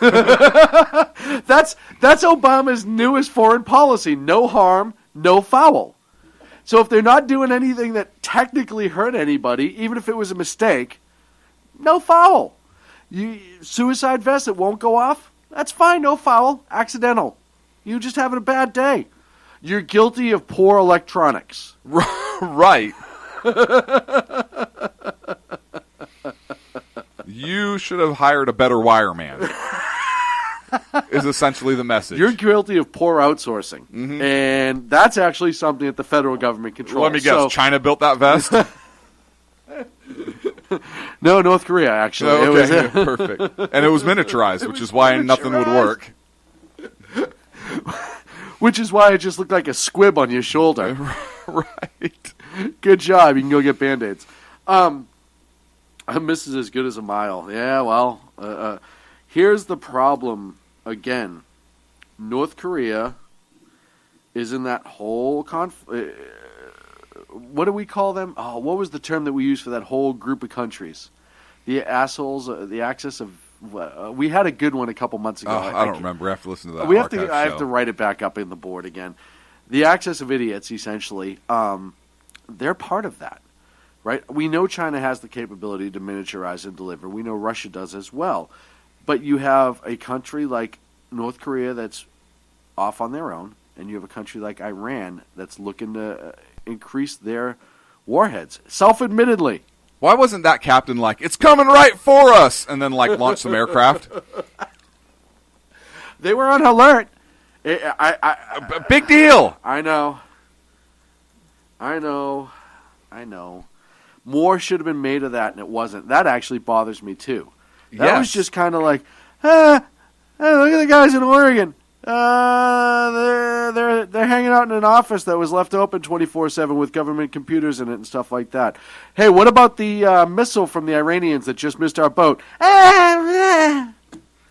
That's Obama's newest foreign policy. No harm, no foul. So if they're not doing anything that technically hurt anybody, even if it was a mistake, no foul. Suicide vest that won't go off, that's fine, no foul. Accidental. You just having a bad day. You're guilty of poor electronics. Right. You should have hired a better wireman. Is essentially the message. You're guilty of poor outsourcing. Mm-hmm. And that's actually something that the federal government controls. Let me guess, China built that vest? No, North Korea, actually. Oh, okay. It was perfect. And it was miniaturized, which is why nothing would work. Which is why it just looked like a squib on your shoulder. Right. Good job. You can go get Band-Aids. A miss is as good as a mile. Yeah, well, here's the problem again. North Korea is in that whole what do we call them? Oh, what was the term that we used for that whole group of countries? The assholes, the axis of... we had a good one a couple months ago. I don't remember. I have to listen to that. I have to write it back up in the board again. The axis of idiots, essentially, they're part of that. Right? We know China has the capability to miniaturize and deliver. We know Russia does as well. But you have a country like North Korea that's off on their own, and you have a country like Iran that's looking to increase their warheads, self-admittedly. Why wasn't that captain like, it's coming right for us, and then like launch some aircraft? They were on alert. Big deal. I know. More should have been made of that, and it wasn't. That actually bothers me, too. That was just kind of like, look at the guys in Oregon. They're hanging out in an office that was left open 24/7 with government computers in it and stuff like that. Hey, what about the missile from the Iranians that just missed our boat? It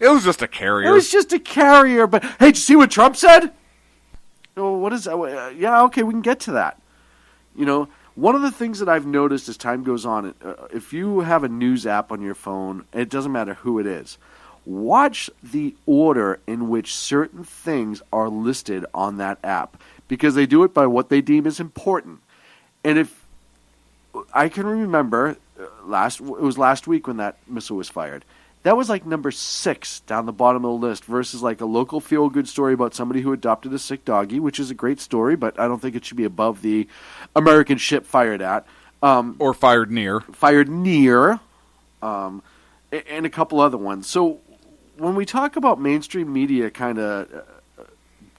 was just a carrier. It was just a carrier, but hey, did you see what Trump said? Oh, what is that? Yeah, okay, we can get to that. One of the things that I've noticed as time goes on, if you have a news app on your phone, it doesn't matter who it is, watch the order in which certain things are listed on that app, because they do it by what they deem as important. And if I can remember, it was last week when that missile was fired. That was like number 6 down the bottom of the list versus like a local feel-good story about somebody who adopted a sick doggy, which is a great story, but I don't think it should be above the American ship fired at. Or fired near. And a couple other ones. So when we talk about mainstream media kind of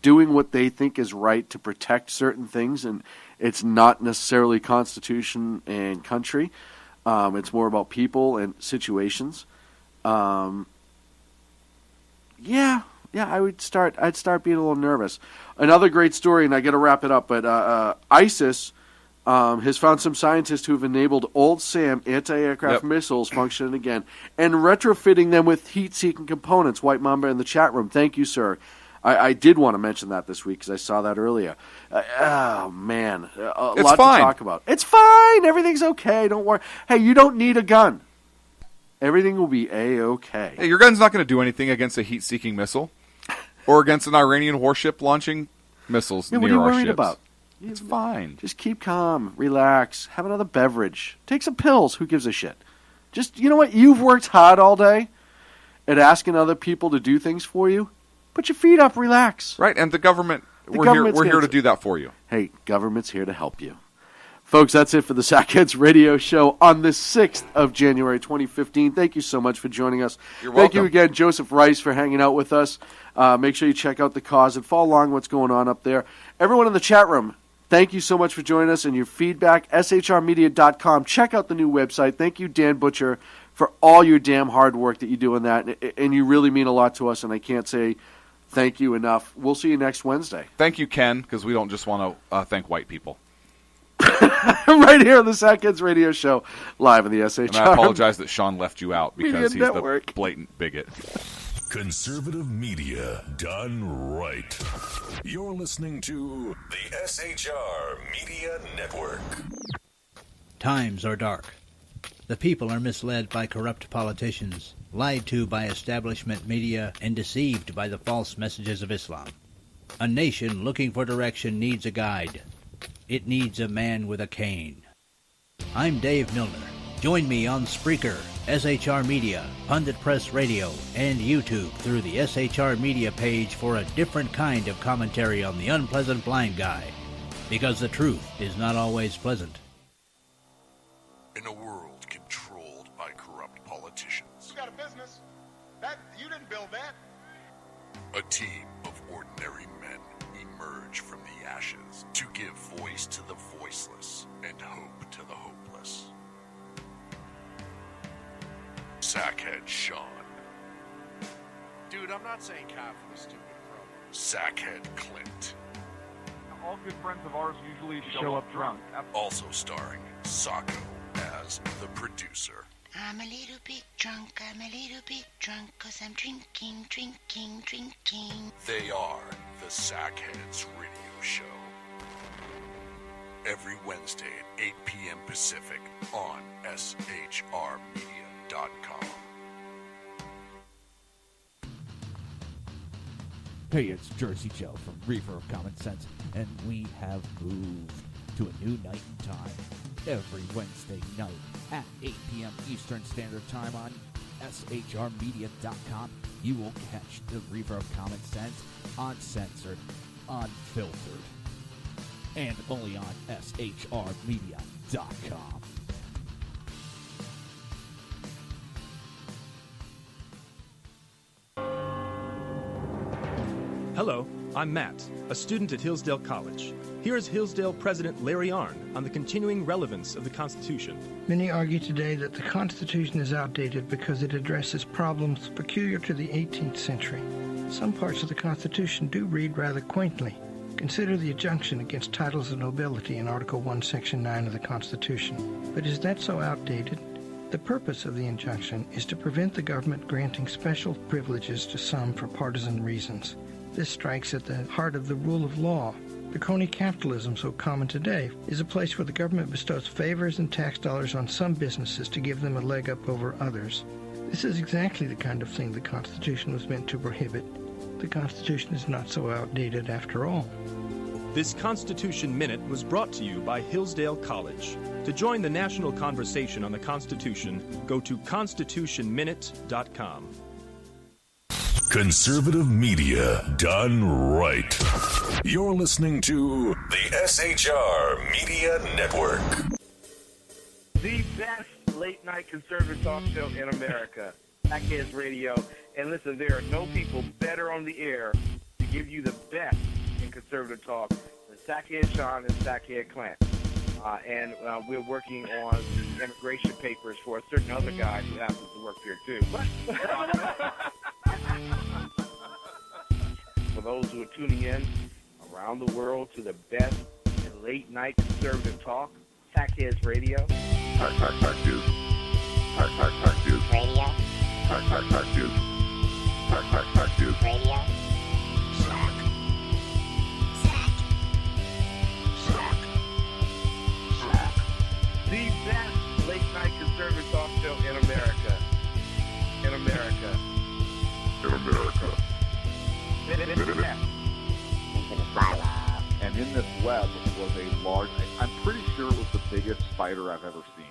doing what they think is right to protect certain things, and it's not necessarily Constitution and country, it's more about people and situations. yeah, I'd start being a little nervous. Another great story, and I got to wrap it up, but ISIS has found some scientists who have enabled old SAM anti-aircraft missiles functioning again and retrofitting them with heat-seeking components. White Mamba in the chat room, thank you, sir. I did want to mention that this week because I saw that earlier. Oh, man. A lot fine. to talk about. It's fine. Everything's okay. Don't worry. Hey, you don't need a gun. Everything will be A-okay. Hey, your gun's not going to do anything against a heat-seeking missile or against an Iranian warship launching missiles near what are you our worried ships. about? It's fine. Just keep calm, relax, have another beverage, take some pills. Who gives a shit? Just, you know what? You've worked hard all day at asking other people to do things for you. Put your feet up, relax. Right, and the government, we're here to do that for you. Hey, government's here to help you. Folks, that's it for the Sackheads Radio Show on the 6th of January, 2015. Thank you so much for joining us. You're Thank you welcome. again, Joseph Rice, for hanging out with us. Make sure you check out the cause and follow along what's going on up there. Everyone in the chat room, thank you so much for joining us and your feedback. SHRmedia.com. Check out the new website. Thank you, Dan Butcher, for all your damn hard work that you do in that. And you really mean a lot to us, and I can't say thank you enough. We'll see you next Wednesday. Thank you, Ken, because we don't just want to thank white people. Right here on the Sackheads Radio Show, live in the SHR. And I apologize that Sean left you out because Media he's Network. the blatant bigot. Conservative media done right. You're listening to the SHR Media Network. Times are dark. The people are misled by corrupt politicians, lied to by establishment media, and deceived by the false messages of Islam. A nation looking for direction needs a guide. It needs a man with a cane. I'm Dave Milner. Join me on Spreaker, SHR Media, Pundit Press Radio, and YouTube through the SHR Media page for a different kind of commentary on the unpleasant blind guy. Because the truth is not always pleasant. In a world controlled by corrupt politicians, You got a business. You didn't build that. a team of ordinary men emerge from the ashes to give voice to the voiceless and hope to the hopeless. Sackhead Sean, Dude, I'm not saying cough for the stupid crow. Sackhead Clint, All good friends of ours usually show up drunk. also starring Sacco as the producer. I'm a little bit drunk, I'm a little bit drunk, 'cause I'm drinking, drinking, drinking. They are the Sackheads Radio Show. Every Wednesday at 8 p.m. Pacific on SHRmedia.com. Hey, it's Jersey Joe from Reefer of Common Sense, and we have moved to a new night and time. Every Wednesday night at 8 p.m. Eastern Standard Time on SHRmedia.com, you will catch the Reefer of Common Sense uncensored, unfiltered, and only on SHRmedia.com. Hello, I'm Matt, a student at Hillsdale College. Here is Hillsdale President Larry Arnn on the continuing relevance of the Constitution. Many argue today that the Constitution is outdated because it addresses problems peculiar to the 18th century. Some parts of the Constitution do read rather quaintly. Consider the injunction against titles of nobility in Article 1, Section 9 of the Constitution. But is that so outdated? The purpose of the injunction is to prevent the government granting special privileges to some for partisan reasons. This strikes at the heart of the rule of law. The crony capitalism so common today is a place where the government bestows favors and tax dollars on some businesses to give them a leg up over others. This is exactly the kind of thing the Constitution was meant to prohibit. The Constitution is not so outdated after all. This Constitution Minute was brought to you by Hillsdale College. To join the national conversation on the Constitution, go to constitutionminute.com. Conservative media done right. You're listening to the SHR Media Network. The best late-night conservative talk show in America, Sackheads Radio. And listen, there are no people better on the air to give you the best in conservative talk than Sackhead Sean and Sackhead Clint. And we're working on the immigration papers for a certain other guy who happens to work here, too. for those who are tuning in around the world to the best in late-night conservative talk, Sackheads Radio. Sack News. Sack News. Radio. Sack News. Sack News. Radio. Sack. Sack. The best late-night conservative talk show in America. In America. In America. And in this web was a large, I'm pretty sure it was the biggest spider I've ever seen.